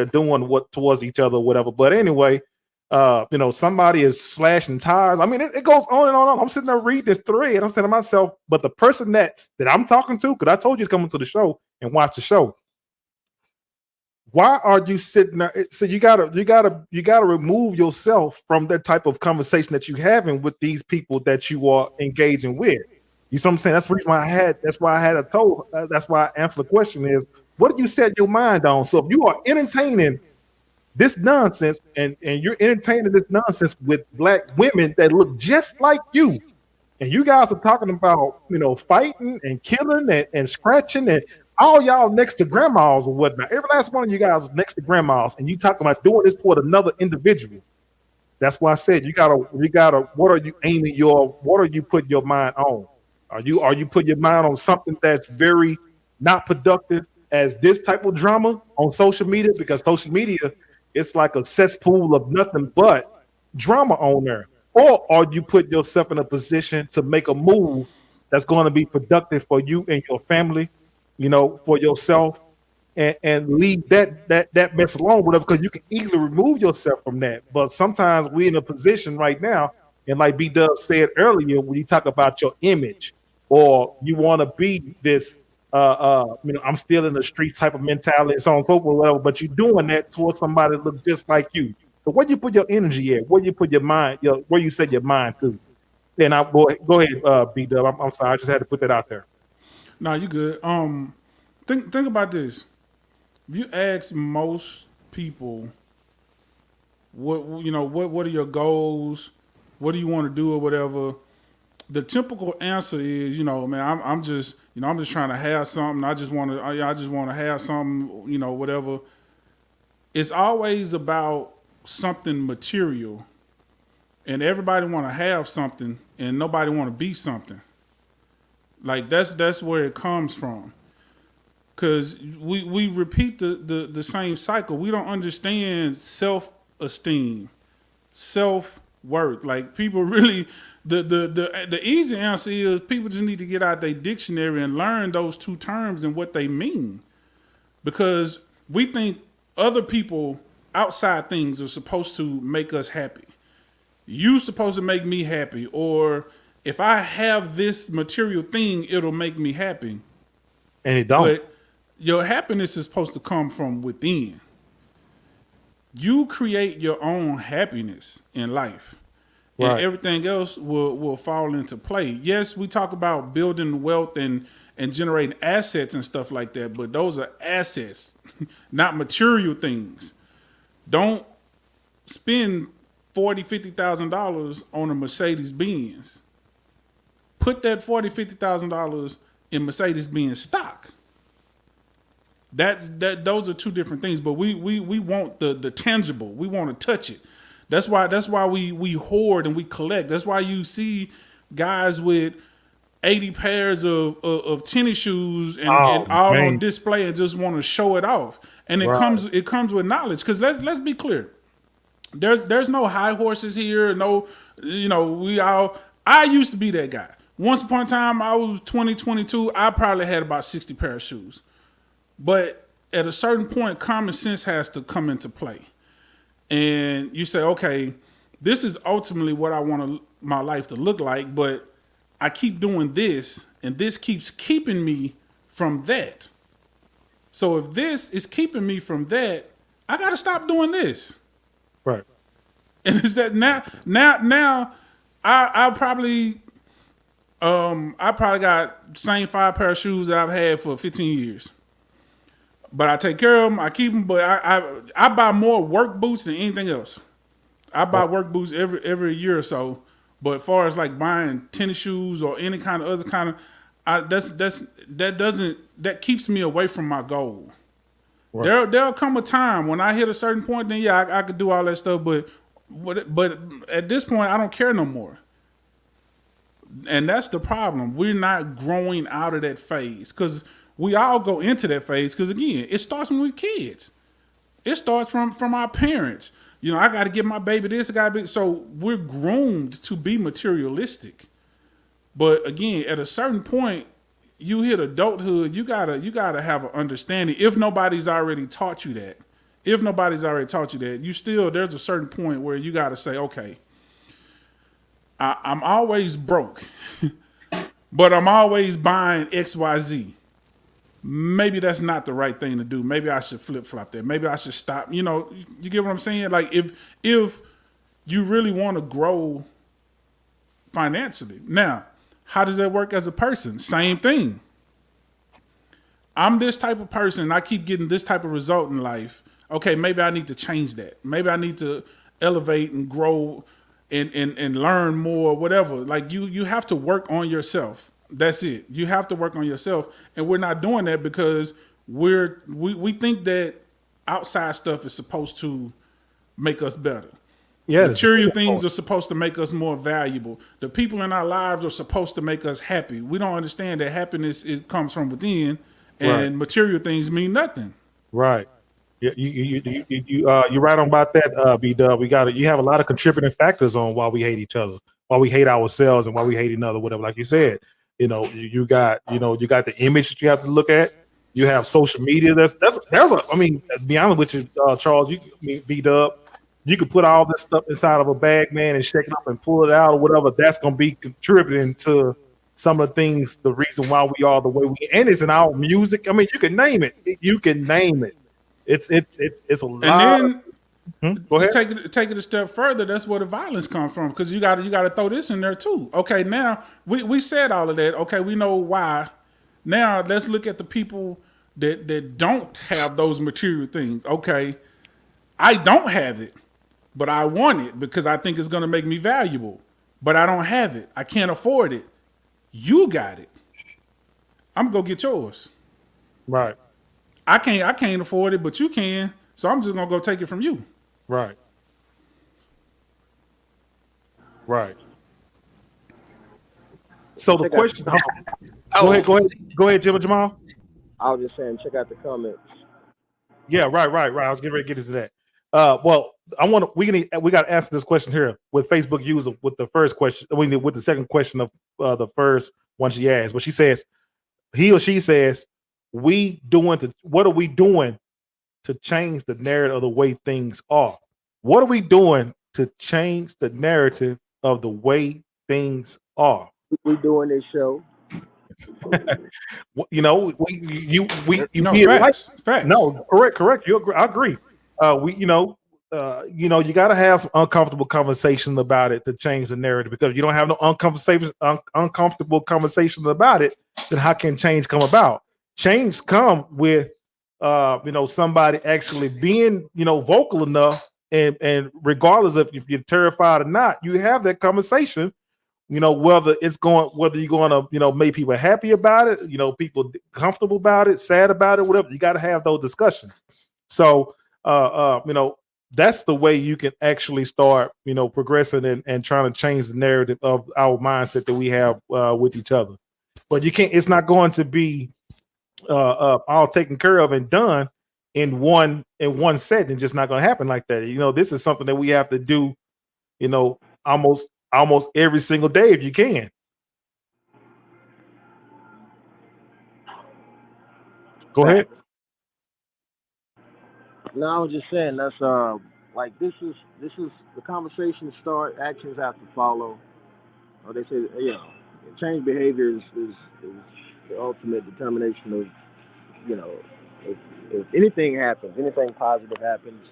doing what towards each other, or whatever. But anyway, somebody is slashing tires. I mean, it goes on and on and on. I'm sitting there reading this thread. I'm saying to myself, but the person that I'm talking to, because I told you to come into the show and watch the show. Why are you sitting there? So you gotta remove yourself from that type of conversation that you're having with these people that you are engaging with. You see what I'm saying? That's the reason why I had. That's why I had a told. That's why I answered the question is, what do you set your mind on? So if you are entertaining this nonsense and you're entertaining this nonsense with black women that look just like you, and you guys are talking about fighting and killing and scratching, and all y'all next to grandmas or whatnot. Every last one of you guys is next to grandmas, and you talking about doing this toward another individual. That's why I said you gotta. What are you putting your mind on? Are you putting your mind on something that's very not productive as this type of drama on social media? Because social media, it's like a cesspool of nothing but drama on there. Or are you putting yourself in a position to make a move that's going to be productive for you and your family, for yourself, and leave that mess alone, whatever, because you can easily remove yourself from that. But sometimes we're in a position right now, and like B Dub said earlier, when you talk about your image, or you want to be this, I'm still in the street type of mentality, and so on and so forth, whatever, but you're doing that towards somebody that looks just like you. So where do you put your energy at? Where do you put your mind? Where you set your mind to? Then I go ahead, B Dub. I'm sorry, I just had to put that out there. No, you good. Think about this. If you ask most people, what are your goals? What do you want to do or whatever? The typical answer is, man, I'm just, I'm just trying to have something. I just want to have something, whatever. It's always about something material, and everybody want to have something, and nobody want to be something. Like that's where it comes from. Because we repeat the same cycle. We don't understand self-esteem, self-worth. Like people really, the easy answer is people just need to get out their dictionary and learn those two terms and what they mean. Because we think other people outside things are supposed to make us happy. You supposed to make me happy, or if I have this material thing, it'll make me happy. And it don't. But your happiness is supposed to come from within. you create your own happiness in life, and Right. everything else will fall into play. Yes, we talk about building wealth and generating assets and stuff like that, but those are assets, not material things. Don't spend $40,000-$50,000 on a Mercedes Benz. Put that $40,000-$50,000 in Mercedes Benz stock. Those are two different things. But we want the tangible. We want to touch it. That's why we hoard and we collect. That's why you see guys with 80 pairs of tennis shoes and Oh, all on man. display and just want to show it off. And it Right. comes with knowledge. Because let's be clear. There's no high horses here. No, we all. I used to be that guy. Once upon a time, I was 20, 22. I probably had about 60 pair of shoes. But at a certain point, common sense has to come into play. And you say, okay, this is ultimately what I want my life to look like, but I keep doing this, and this keeps keeping me from that. So if this is keeping me from that, I got to stop doing this. Right. And it's that now I probably got the same 5 pair of shoes that I've had for 15 years. But I take care of them. I keep them. But I buy more work boots than anything else. I buy work boots every year or so. But as far as like buying tennis shoes or any kind of other kind of, that keeps me away from my goal. Right. There'll come a time when I hit a certain point. Then I could do all that stuff. But at this point, I don't care no more. And that's the problem. We're not growing out of that phase because we all go into that phase because, again, it starts when we're kids. It starts from our parents. I got to give my baby this. So we're groomed to be materialistic. But again, at a certain point, you hit adulthood. You gotta have an understanding. If nobody's already taught you that, you still there's a certain point where you got to say, okay, I'm always broke, but I'm always buying XYZ. Maybe that's not the right thing to do. Maybe I should flip flop that. Maybe I should stop. You get what I'm saying? Like if you really want to grow financially, now how does that work as a person? Same thing. I'm this type of person. I keep getting this type of result in life. Okay, maybe I need to change that. Maybe I need to elevate and grow and learn more, whatever. Like you have to work on yourself. That's it. You have to work on yourself. And we're not doing that because we think that outside stuff is supposed to make us better. Yeah. Material things are supposed to make us more valuable. The people in our lives are supposed to make us happy. We don't understand that happiness comes from within, and Right. material things mean nothing. Right. Yeah, you're right on about that, B-Dub. You have a lot of contributing factors on why we hate each other, why we hate ourselves, and why we hate another, whatever. Like you said, you got the image that you have to look at. You have social media. To be honest with you, Charles, B-Dub, you could put all this stuff inside of a bag, man, and shake it up and pull it out or whatever. That's going to be contributing to some of the things, the reason why we are the way we, and it's in our music. I mean, you can name it. It's a lot. And then Go ahead. take it a step further. That's where the violence comes from, because you got to throw this in there too. Okay, now we said all of that. Okay, we know why. Now let's look at the people that don't have those material things. Okay, I don't have it, but I want it because I think it's going to make me valuable. But I don't have it. I can't afford it. You got it. I'm gonna go get yours. Right. I can't afford it, but you can. So I'm just gonna go take it from you. Right. Right. So the question. Go ahead, Jim and Jamal. I was just saying, check out the comments. Yeah, right. I was getting ready to get into that. Well, we got to answer this question here with Facebook user with the first question. With the second question of the first one she asked, but she says, he or she says, what are we doing to change the narrative of the way things are? What are we doing to change the narrative of the way things are? We doing this show. Facts. No, correct. I agree. you got to have some uncomfortable conversation about it to change the narrative. Because if you don't have no uncomfortable conversations about it, then how can change come about? Change come with somebody actually being vocal enough, and regardless of if you're terrified or not, you have that conversation. Whether you're going to make people happy about it, people comfortable about it, sad about it, whatever. You got to have those discussions. So that's the way you can actually start progressing and trying to change the narrative of our mindset that we have with each other. But you can't. It's not going to be all taken care of and done in one setting. Just not going to happen like that. This is something that we have to do. Almost every single day if you can. Go ahead. No, I was just saying that's like this is the conversation start, actions have to follow. Or they say change behavior is the ultimate determination of you know if anything happens, anything positive happens,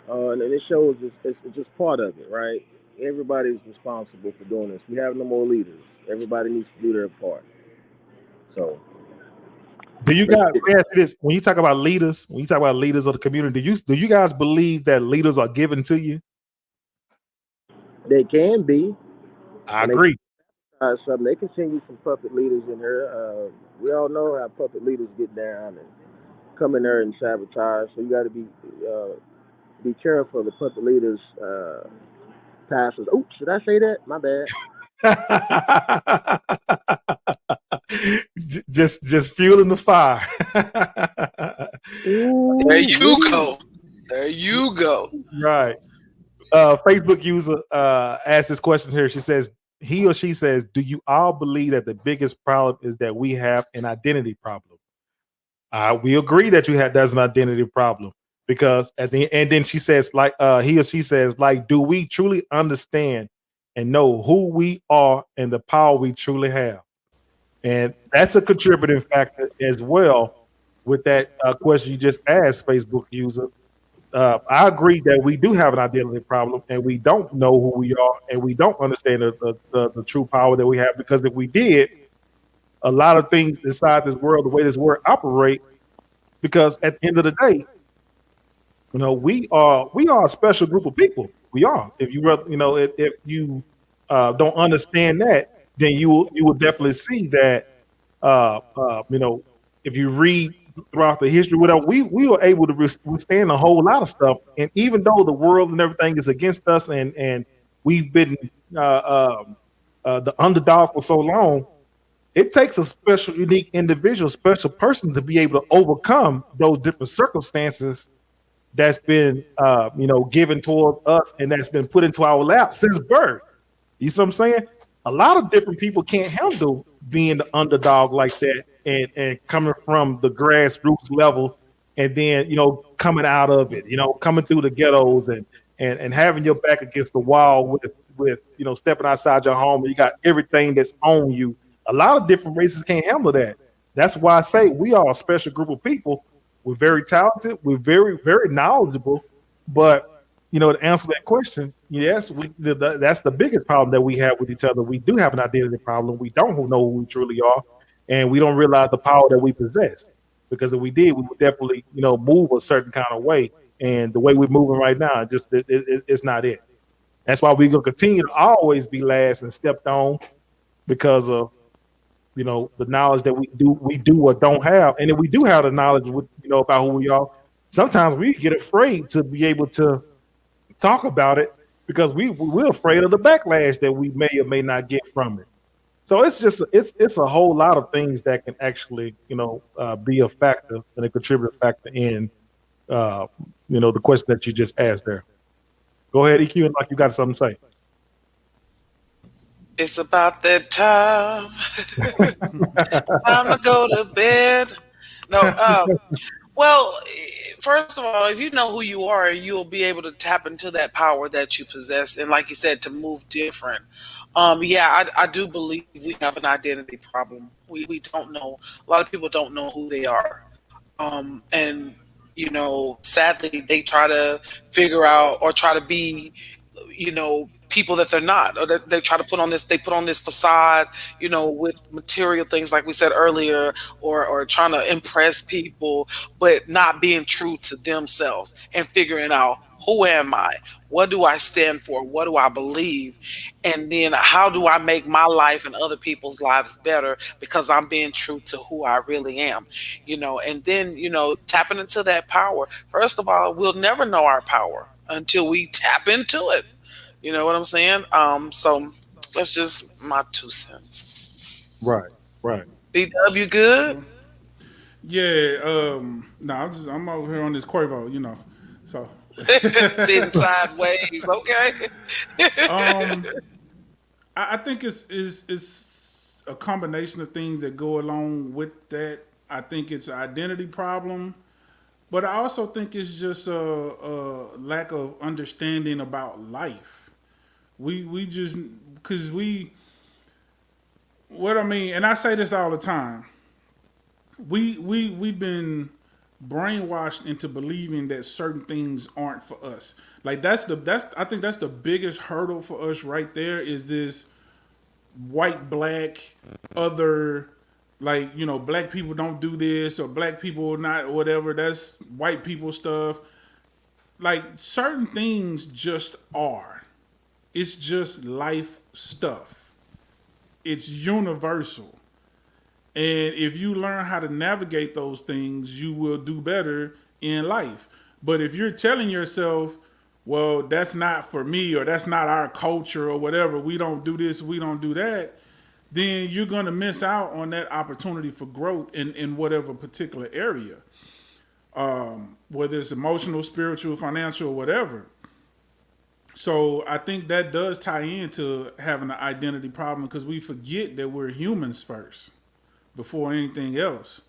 and it shows it's just part of it, right? Everybody's responsible for doing this. We have no more leaders. Everybody needs to do their part. So do you guys when you talk about leaders of the community, do you guys believe that leaders are given to you? they can be. I agree. Something they can send you some puppet leaders in here. We all know how puppet leaders get down and come in there and sabotage. So you got to be careful of the puppet leaders. Passes. Oops, did I say that? My bad. just fueling the fire. There you go. There you go. Right. Facebook user asked this question here. She says, he or she says, do you all believe that the biggest problem is that we have an identity problem? We agree that there's an identity problem, because and then she says, like he or she says, like, do we truly understand and know who we are and the power we truly have? And that's a contributing factor as well with that question you just asked, Facebook user. I agree that we do have an identity problem, and we don't know who we are, and we don't understand the true power that we have. Because if we did, a lot of things inside this world, the way this world operate, because at the end of the day, we are a special group of people. We are. If you don't understand that, then you will definitely see that. If you read throughout the history, whatever, we were able to withstand a whole lot of stuff. And even though the world and everything is against us, and we've been the underdog for so long, it takes a special, unique individual, special person to be able to overcome those different circumstances that's been given towards us, and that's been put into our lap since birth. You see what I'm saying? A lot of different people can't handle being the underdog like that, and coming from the grassroots level, and then coming out of it, coming through the ghettos and having your back against the wall with stepping outside your home, and you got everything that's on you. A lot of different races can't handle that. That's why I say we are a special group of people. We're very talented. We're very, very knowledgeable. But to answer that question, yes, that's the biggest problem that we have with each other. We do have an identity problem. We don't know who we truly are, and we don't realize the power that we possess. Because if we did, we would definitely, move a certain kind of way. And the way we're moving right now, it's not it. That's why we're gonna continue to always be last and stepped on, because of the knowledge that we do or don't have. And if we do have the knowledge about who we are, sometimes we get afraid to be able to talk about it, because we're afraid of the backlash that we may or may not get from it. So it's a whole lot of things that can actually be a factor and a contributing factor in the question that you just asked there. Go ahead, EQ, like you got something to say. It's about that time. Time to go to bed. No, well, first of all, if you know who you are, you'll be able to tap into that power that you possess, and like you said, to move different. I do believe we have an identity problem. We don't know. A lot of people don't know who they are, and sadly they try to figure out or try to be, people that they're not, or that they try to put on this facade, with material things like we said earlier, or trying to impress people, but not being true to themselves and figuring out, who am I? What do I stand for? What do I believe? And then how do I make my life and other people's lives better because I'm being true to who I really am? And then, tapping into that power. First of all, we'll never know our power until we tap into it. You know what I'm saying? So that's just my 2 cents. Right, right. BW, good? Yeah, no, I'm over here on this Quavo, So Sitting sideways, okay? um I think it's a combination of things that go along with that. I think it's an identity problem, but I also think it's just a lack of understanding about life. We just because we what I mean, and I say this all the time. We've been brainwashed into believing that certain things aren't for us. Like that's I think that's the biggest hurdle for us right there is this white, black, other, like, black people don't do this or black people not whatever. That's white people stuff. Like certain things just are. It's just life stuff. It's universal. And if you learn how to navigate those things, you will do better in life. But if you're telling yourself, well, that's not for me or that's not our culture or whatever, we don't do this, we don't do that, then you're going to miss out on that opportunity for growth in whatever particular area, whether it's emotional, spiritual, financial, whatever. So I think that does tie into having an identity problem because we forget that we're humans first before anything else.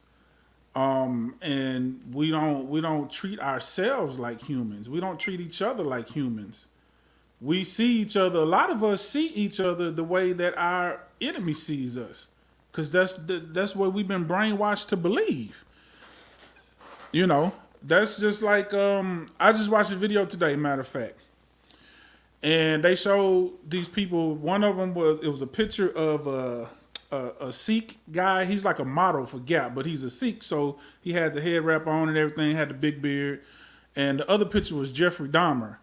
And we don't treat ourselves like humans. We don't treat each other like humans. We see each other. A lot of us see each other the way that our enemy sees us, because that's what we've been brainwashed to believe. That's just like I just watched a video today. Matter of fact, and they showed these people. One of them was a picture of a Sikh guy. He's like a model for Gap, but he's a Sikh, so he had the head wrap on and everything, had the big beard. And the other picture was Jeffrey Dahmer,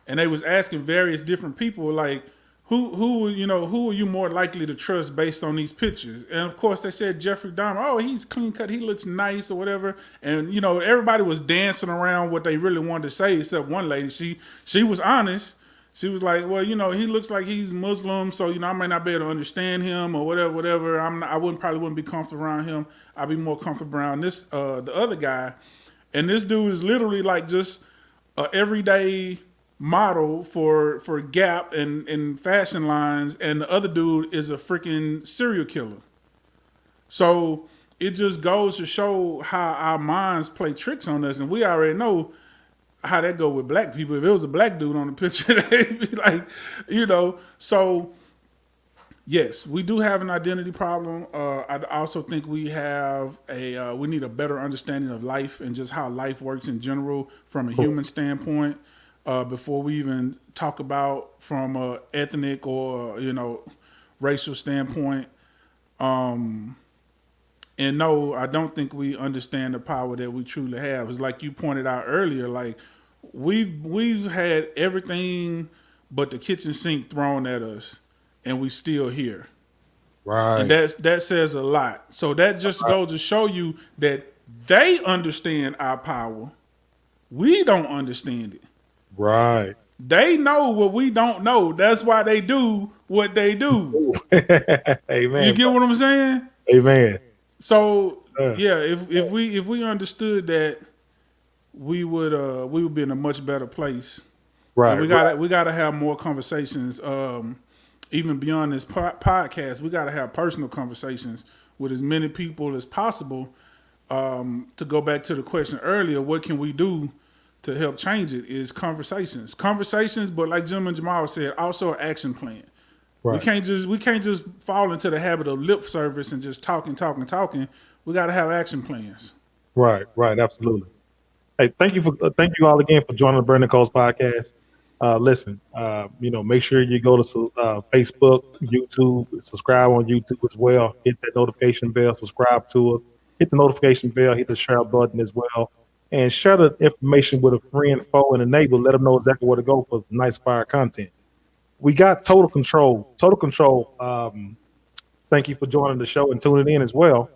and they was asking various different people like, who are you more likely to trust based on these pictures? And of course they said Jeffrey Dahmer. Oh, he's clean cut, he looks nice or whatever. And everybody was dancing around what they really wanted to say, except one lady. She was honest. She was like, well, he looks like he's Muslim, so I might not be able to understand him or whatever. I probably wouldn't be comfortable around him. I'd be more comfortable around the other guy. And this dude is literally like just a everyday model for Gap and fashion lines, and the other dude is a freaking serial killer. So it just goes to show how our minds play tricks on us, and we already know how that go with black people. If it was a black dude on the picture, they'd be like, So yes, we do have an identity problem. I also think we have we need a better understanding of life and just how life works in general from a human standpoint. Before we even talk about from a ethnic or racial standpoint. And no, I don't think we understand the power that we truly have. It's like you pointed out earlier, like we've had everything but the kitchen sink thrown at us, and we still here. Right. And that says a lot. So that just goes to show you that they understand our power. We don't understand it. Right. They know what we don't know. That's why they do what they do. Amen. You get what I'm saying? Amen. So yeah, if we understood that, we would be in a much better place. Right. And we gotta have more conversations. Even beyond this podcast, we gotta have personal conversations with as many people as possible. To go back to the question earlier, what can we do to help change it? Is conversations, but like Jim and Jamal said, also an action plan. Right. We can't just fall into the habit of lip service and just talking. We got to have action plans. Right, absolutely. Hey, thank you all again for joining the Burning Coals podcast. Listen, make sure you go to Facebook, YouTube, subscribe on YouTube as well. Hit that notification bell, subscribe to us. Hit the notification bell, hit the share button as well, and share the information with a friend, foe, and a neighbor. Let them know exactly where to go for nice fire content. We got Total Control. Total Control. Thank you for joining the show and tuning in as well.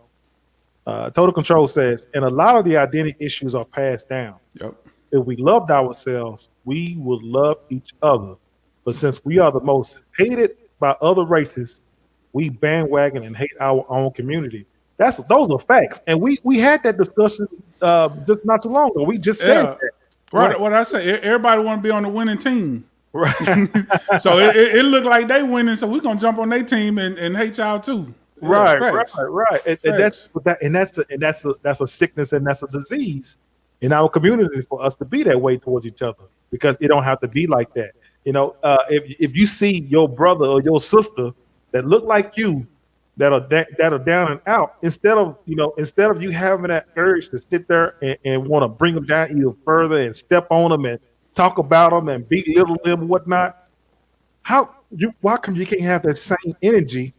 Total Control says, and a lot of the identity issues are passed down. Yep. If we loved ourselves, we would love each other. But since we are the most hated by other races, we bandwagon and hate our own community. Those are facts, and we had that discussion just not too long ago. We just said Yeah. that. Right. What I say, everybody want to be on the winning team. Right. So it looked like they winning, so we're gonna jump on their team and hate y'all too. Yeah, Right, facts. right. That's a sickness and that's a disease in our community for us to be that way towards each other because it don't have to be like that. If you see your brother or your sister that look like you that are down and out, instead of you having that urge to sit there and want to bring them down even further and step on them and talk about them and belittle them and whatnot, why come you can't have that same energy?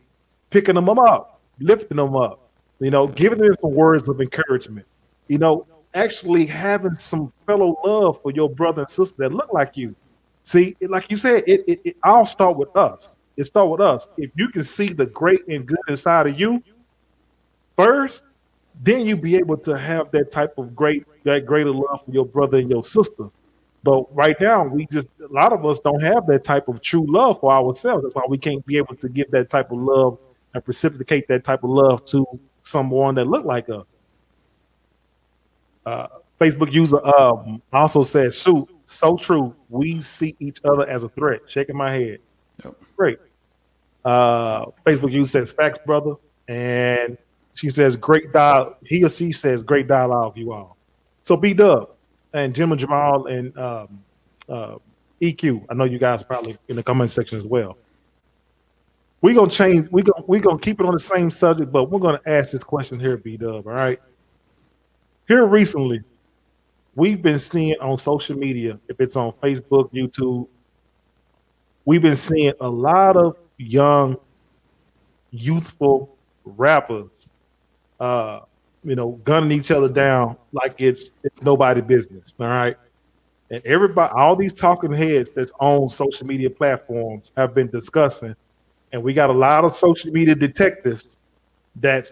Picking them up, lifting them up, giving them some words of encouragement, actually having some fellow love for your brother and sister that look like you. See, like you said, it all start with us. It start with us. If you can see the great and good inside of you first, then you be able to have that type of greater love for your brother and your sister. But right now, a lot of us don't have that type of true love for ourselves. That's why we can't be able to give that type of love and precipitate that type of love to someone that look like us. Facebook user also says, "Shoot, so true. We see each other as a threat." Shaking my head. Yep. Great. Facebook user says, "Facts, brother," and she says, "Great dialogue." He or she says, "Great dialogue, you all." So B-Dub and Jim and Jamal and EQ. I know you guys are probably in the comment section as well. We're gonna change. We're gonna keep it on the same subject, but we're gonna ask this question here, B-Dub. All right. Here recently, we've been seeing on social media, if it's on Facebook, YouTube, we've been seeing a lot of young, youthful rappers, gunning each other down like it's nobody's business. All right. And everybody, all these talking heads that's on social media platforms have been discussing. And we got a lot of social media detectives a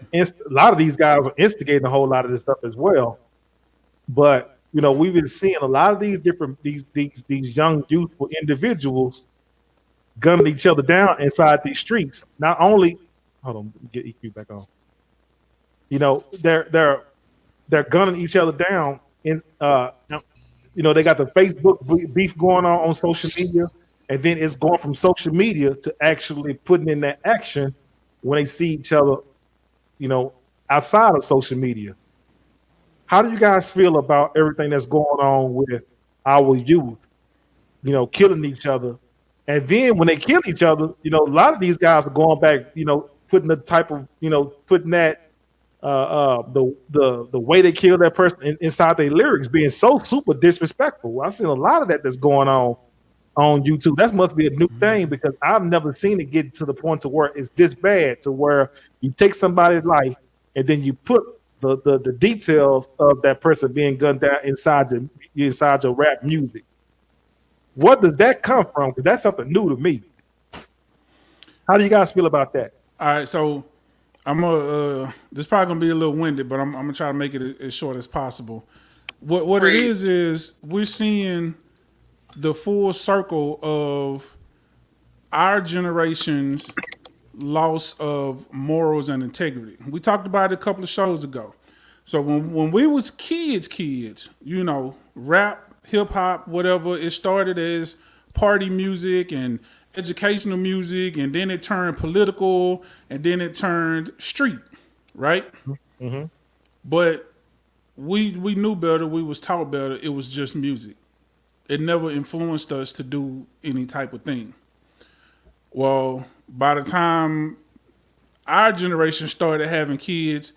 lot of these guys are instigating a whole lot of this stuff as well. But we've been seeing a lot of these young youthful individuals gunning each other down inside these streets. Not only, hold on, get EQ back on. They're gunning each other down in they got the Facebook beef going on social media. And then it's going from social media to actually putting in that action when they see each other, outside of social media. How do you guys feel about everything that's going on with our youth, killing each other? And then when they kill each other, a lot of these guys are going back, putting the type of, putting that the way they kill that person inside their lyrics being so super disrespectful. I've seen a lot of that's going on YouTube. That must be a new thing because I've never seen it get to the point to where it's this bad, to where you take somebody's life and then you put the details of that person being gunned down inside your rap music. What does that come from? Because that's something new to me. How do you guys feel about that? All right, so I'm this is probably gonna be a little winded, but I'm gonna try to make it as short as possible. What it is we're seeing the full circle of our generation's loss of morals and integrity. We talked about it a couple of shows ago. So when we was kids, rap, hip hop, whatever, it started as party music and educational music, and then it turned political, and then it turned street, right? Mm-hmm. But we knew better. We was taught better. It was just music. It never influenced us to do any type of thing. Well, by the time our generation started having kids,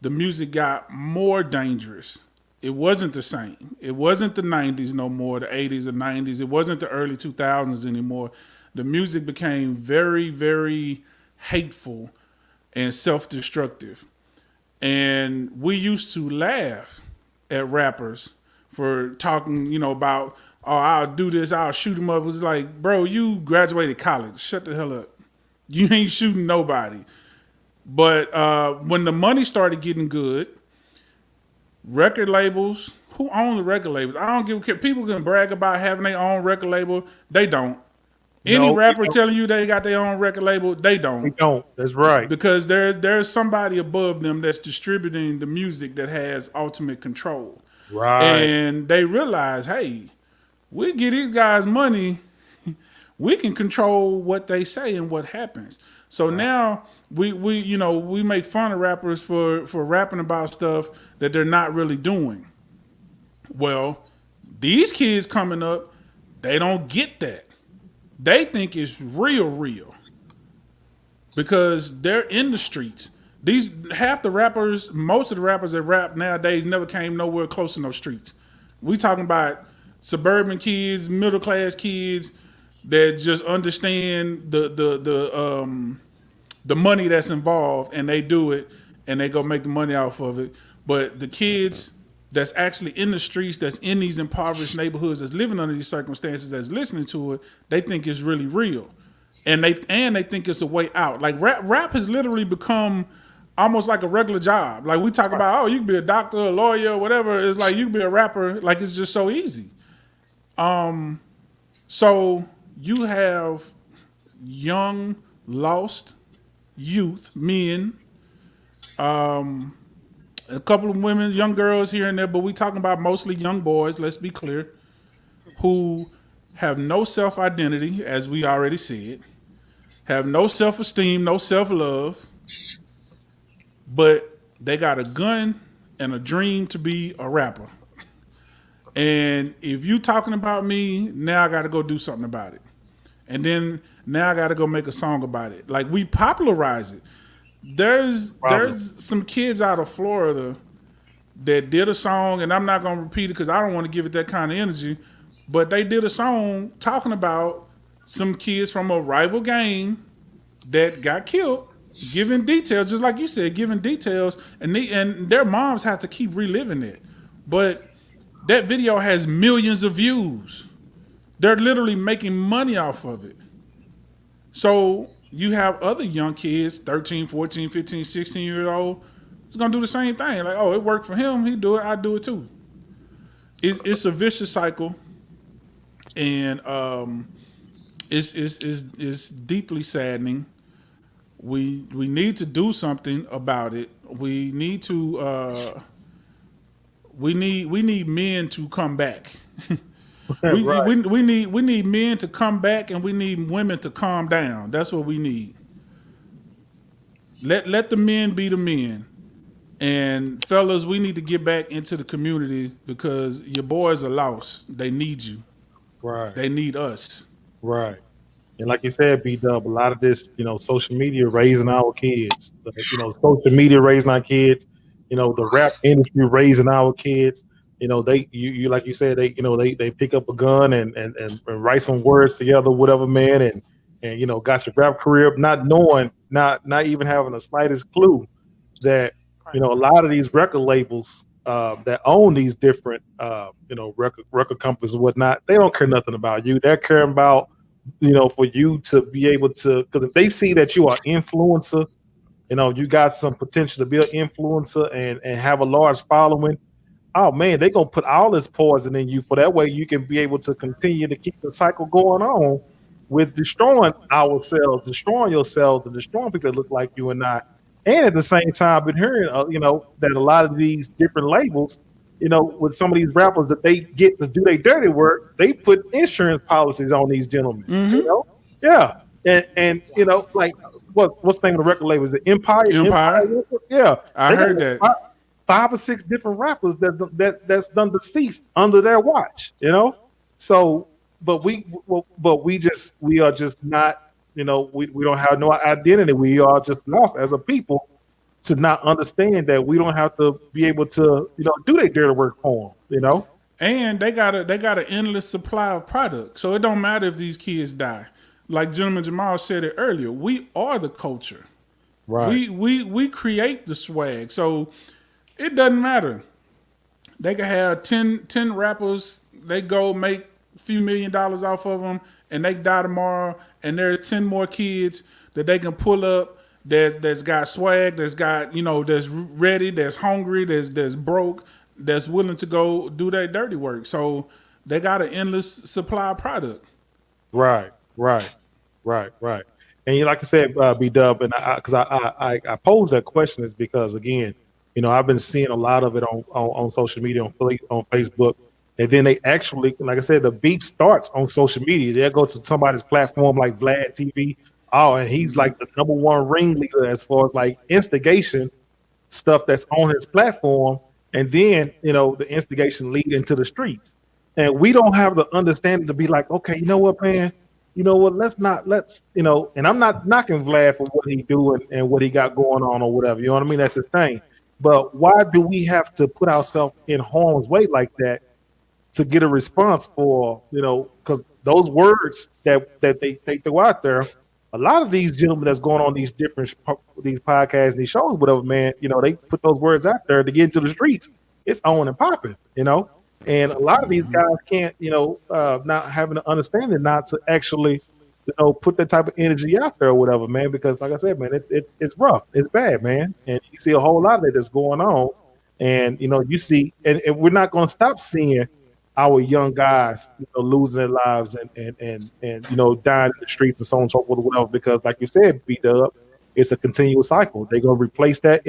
the music got more dangerous. it wasn't the same. It wasn't the 90s no more, the 80s and 90s. It wasn't the early 2000s anymore. The music became very, very hateful and self-destructive. And we used to laugh at rappers for talking, about, oh, I'll do this, I'll shoot him up. It was like, bro, you graduated college. Shut the hell up. You ain't shooting nobody. But when the money started getting good, record labels, who own the record labels? I don't give a care. People can brag about having their own record label. They don't. Any rapper telling you they got their own record label, they don't. They don't. That's right. Because there's somebody above them that's distributing the music that has ultimate control. Right. And they realize, hey, we get these guys money, we can control what they say and what happens. So now we make fun of rappers for rapping about stuff that they're not really doing. Well, these kids coming up, they don't get that. They think it's real. Because they're in the streets. Most of the rappers that rap nowadays never came nowhere close to no streets. We talking about suburban kids, middle class kids that just understand the money that's involved, and they do it and they go make the money off of it. But the kids that's actually in the streets, that's in these impoverished neighborhoods, that's living under these circumstances, that's listening to it, they think it's really real. And they think it's a way out. Like rap has literally become almost like a regular job. Like we talk about, oh, you can be a doctor, a lawyer, whatever. It's like you can be a rapper. Like it's just so easy. So you have young, lost youth, men, a couple of women, young girls here and there, but we talking about mostly young boys, let's be clear, who have no self-identity, as we already said, have no self-esteem, no self-love, but they got a gun and a dream to be a rapper. And if you talking about me, now I got to go do something about it. And then now I got to go make a song about it. Like we popularize it. There's some kids out of Florida that did a song, and I'm not going to repeat it because I don't want to give it that kind of energy, but they did a song talking about some kids from a rival gang that got killed, giving details, just like you said, giving details, and their moms have to keep reliving it. But that video has millions of views. They're literally making money off of it. So you have other young kids, 13, 14, 15, 16 years old, who's going to do the same thing. Like, oh, it worked for him. He do it. I do it too. It's a vicious cycle. And it's deeply saddening. We need to do something about it. We need to we need men to come back. we need men to come back, and we need women to calm down. That's what we need. Let the men be the men. And fellas, we need to get back into the community because your boys are lost. They need you. Right. They need us. Right. And like you said, B-Dub, a lot of this, social media raising our kids. Social media raising our kids. The rap industry raising our kids. They like you said, they pick up a gun and write some words together, whatever, man, and got your rap career, not knowing, not even having the slightest clue that a lot of these record labels that own these different record companies and whatnot, they don't care nothing about you. They're caring about for you to be able to, because if they see that you are influencer, you got some potential to be an influencer and have a large following. Oh man, they're gonna put all this poison in you for that way you can be able to continue to keep the cycle going on with destroying ourselves, destroying yourselves, and destroying people that look like you and I. And at the same time, I've been hearing, that a lot of these different labels, with some of these rappers that they get to do their dirty work, they put insurance policies on these gentlemen. Mm-hmm. Yeah, and like what's the name of the record label? Is it Empire? Yeah, I heard that. 5 or 6 different rappers that's done deceased under their watch, So, but we are just not, we don't have no identity. We are just lost as a people, to not understand that we don't have to be able to, do their dirty work for them. And they got an endless supply of product. So it don't matter if these kids die. Like Gentleman Jamal said it earlier, we are the culture. Right. We create the swag. So it doesn't matter. They can have 10 rappers, they go make a few $1 million off of them, and they die tomorrow, and there's 10 more kids that they can pull up that's got swag, that's got, that's ready, that's hungry, that's broke, that's willing to go do their dirty work. So they got an endless supply of product. Right. And like I said, B Dub, and because I posed that question is because again, I've been seeing a lot of it on social media, on Facebook, and then they actually, like I said, the beef starts on social media. They'll go to somebody's platform like Vlad TV. Oh, and he's like the number one ringleader as far as like instigation stuff that's on his platform, and then the instigation lead into the streets, and we don't have the understanding to be like, okay, you know what, man. You know what? Let's and I'm not knocking Vlad for what he do and what he got going on or whatever. You know what I mean? That's his thing. But why do we have to put ourselves in harm's way like that to get a response for, because those words that they throw out there, a lot of these gentlemen that's going on these podcasts and these shows, whatever, man, they put those words out there to get into the streets. It's on and popping, and a lot of these guys can't, not having an understanding not to actually, put that type of energy out there or whatever, man, because like I said, man, it's rough. It's bad, man. And you see a whole lot of it that's going on. And, you see, and we're not going to stop seeing our young guys, losing their lives and dying in the streets and so on and so forth, or whatever, because like you said, B-Dub, it's a continual cycle. They're going to replace that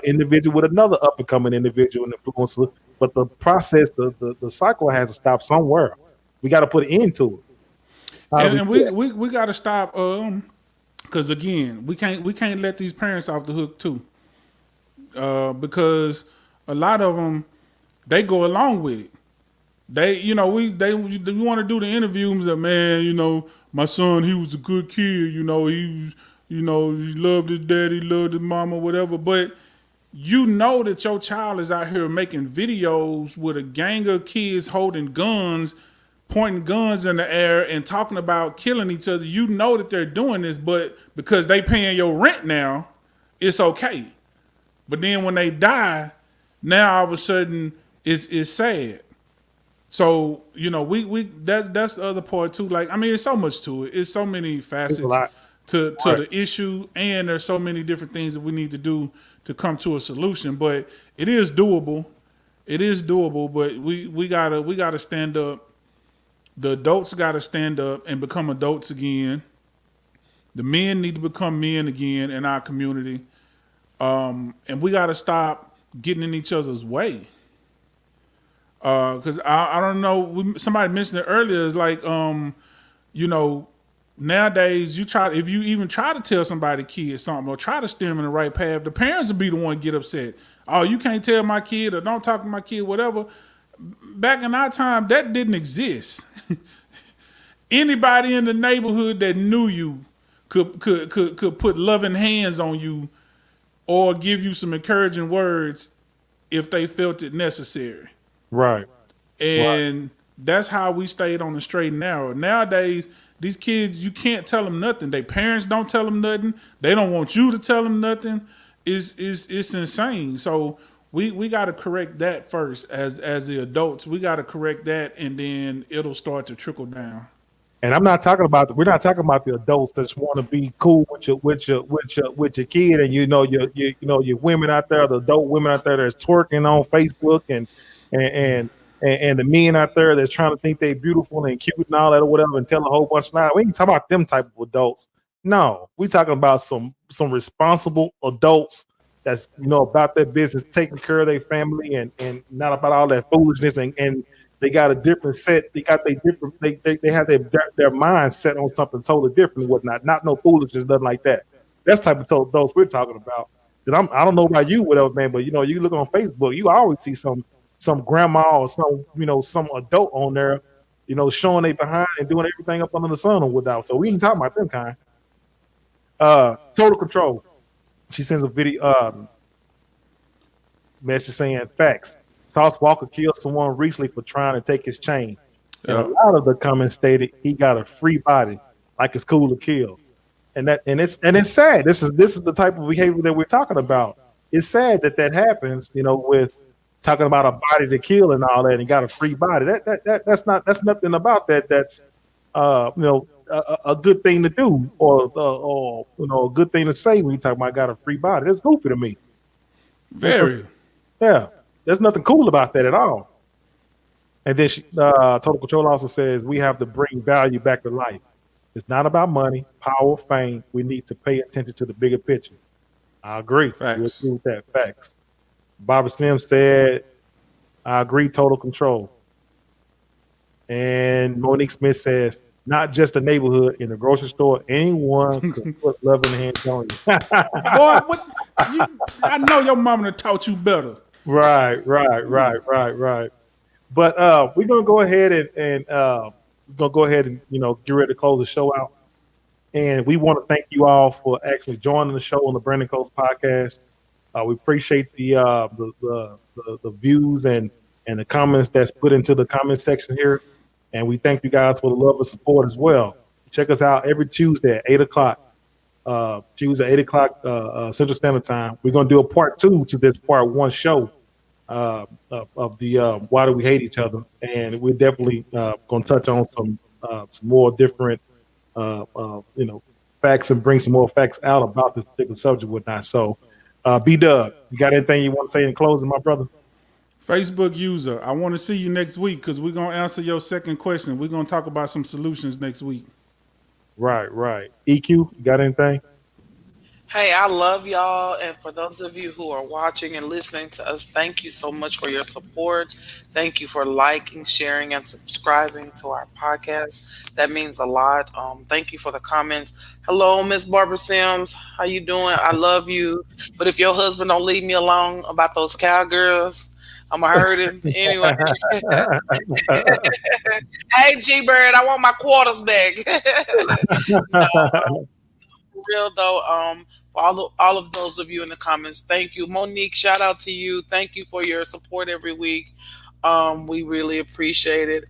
individual with another up-and-coming individual and influencer. But the process, the cycle has to stop somewhere. We got to put an end to it. And we got to stop, because again, we can't let these parents off the hook too, because a lot of them, they go along with it. We want to do the interviews that, man, my son, he was a good kid, he was, he loved his daddy, loved his mama, whatever. But that your child is out here making videos with a gang of kids holding guns, pointing guns in the air and talking about killing each other. That they're doing this, but because they paying your rent now, it's okay. But then when they die, now all of a sudden it's sad. So, that's the other part too. Like, there's so much to it. It's so many facets to the issue, and there's so many different things that we need to do to come to a solution. But it is doable. But we gotta stand up. The adults gotta stand up and become adults again. The men need to become men again in our community. And we gotta stop getting in each other's way. Because I don't know, somebody mentioned it earlier. It's like, nowadays if you even try to tell somebody kid something or try to steer them in the right path, the parents will be the one to get upset. Oh, you can't tell my kid or don't talk to my kid, whatever. Back in our time, that didn't exist. Anybody in the neighborhood that knew you could put loving hands on you or give you some encouraging words if they felt it necessary. Right. And that's how we stayed on the straight and narrow. Nowadays, these kids, you can't tell them nothing. Their parents don't tell them nothing. They don't want you to tell them nothing. It's insane. So we got to correct that first as the adults. We got to correct that, and then it'll start to trickle down. And we're not talking about the adults that just want to be cool with your kid, and your women out there, the adult women out there that's twerking on Facebook and the men out there that's trying to think they beautiful and cute and all that or whatever and tell a whole bunch of lies. We ain't talking about them type of adults. No, we talking about some responsible adults that's about their business, taking care of their family and not about all that foolishness and they got a different set. They got they have their mind set on something totally different and whatnot. Not no foolishness, nothing like that. That's the type of adults we're talking about. Because I don't know about you, whatever, man, but you look on Facebook, you always see some grandma or some adult on there, showing they behind and doing everything up under the sun or whatnot. So we ain't talking about them kind. Total Control. She sends a video. Message saying facts. Sauce Walker killed someone recently for trying to take his chain. And a Yeah. lot of the comments stated he got a free body, like it's cool to kill. And it's sad. This is the type of behavior that we're talking about. It's sad that happens, with talking about a body to kill and all that, and he got a free body. That's nothing about that. That's a good thing to do, or a good thing to say when you talk about got a free body. That's goofy to me. Very. Yeah, there's nothing cool about that at all. And then Total Control also says we have to bring value back to life. It's not about money, power, fame. We need to pay attention to the bigger picture. I agree. Facts. We agree with that. Facts. Barbara Sims said, I agree, total control. And Monique Smith says, not just a neighborhood, in the grocery store, anyone can put loving hands on you. Boy, I know your mama done taught you better. Right. But we're gonna go ahead and get ready to close the show out. And we want to thank you all for actually joining the show on the Brandon Coast podcast. We appreciate the views and the comments that's put into the comment section here. And we thank you guys for the love and support as well. Check us out every Tuesday at 8 o'clock. Tuesday at 8 o'clock Central Standard Time. We're going to do a part 2 to this part 1 show of the Why Do We Hate Each Other? And we're definitely going to touch on some more different facts and bring some more facts out about this particular subject, whatnot. So, B-Dub, you got anything you want to say in closing, my brother? Facebook user, I want to see you next week because we're going to answer your second question. We're going to talk about some solutions next week. Right. EQ, you got anything? Hey, I love y'all. And for those of you who are watching and listening to us, thank you so much for your support. Thank you for liking, sharing, and subscribing to our podcast. That means a lot. Thank you for the comments. Hello, Miss Barbara Sims. How you doing? I love you. But if your husband don't leave me alone about those cowgirls, I'm going to hurt him. Anyway. Hey, G-Bird, I want my quarters back. No, for real, though, for all of those of you in the comments, thank you. Monique, shout out to you. Thank you for your support every week. We really appreciate it.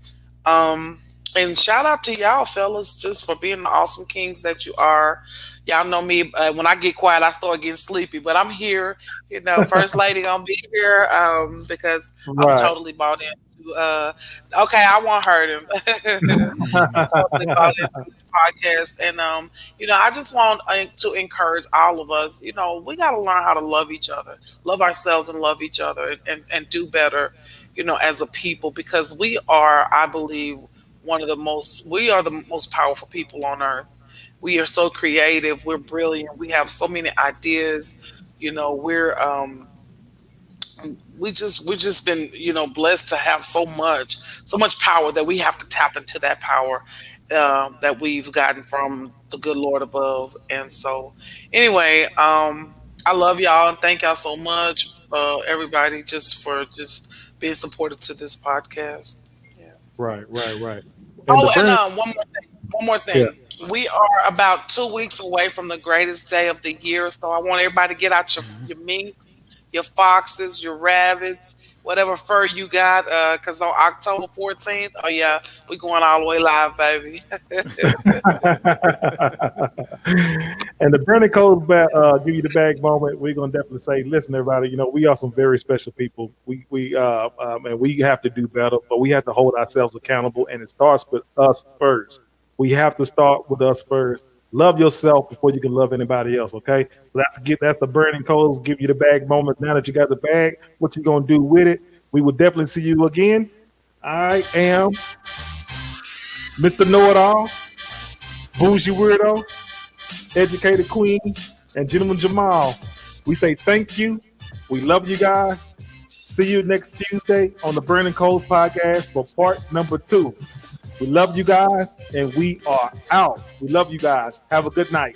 And shout out to y'all, fellas, just for being the awesome kings that you are. Y'all know me. When I get quiet, I start getting sleepy. But I'm here. First lady gonna be here because I'm totally bought into. Okay, I won't hurt him. I'm totally bought into this podcast, and I just want to encourage all of us. We got to learn how to love each other, love ourselves, and love each other, and do better. As a people, because we are, I believe, we are the most powerful people on earth. We are so creative. We're brilliant. We have so many ideas. We've just been, blessed to have so much power that we have to tap into that power that we've gotten from the good Lord above. And so, anyway, I love y'all and thank y'all so much, everybody, just for being supportive to this podcast. Yeah. Right. And one more thing. Yeah. We are about 2 weeks away from the greatest day of the year, so I want everybody to get out your minks, your foxes, your rabbits, whatever fur you got, because on October 14th, oh yeah, we going all the way live, baby. And the Brandon Coles give you the bag moment. We're gonna definitely say, listen, everybody, we are some very special people. We and we have to do better, but we have to hold ourselves accountable, and it starts with us first. We have to start with us first. Love yourself before you can love anybody else, okay? So that's the Brandon Coles give you the bag moment. Now that you got the bag, what you gonna do with it? We will definitely see you again. I am Mr. Know-It-All, Bougie Weirdo, Educated Queen, and Gentleman Jamal. We say thank you. We love you guys. See you next Tuesday on the Brandon Coles podcast for part number 2. We love you guys, and we are out. We love you guys. Have a good night.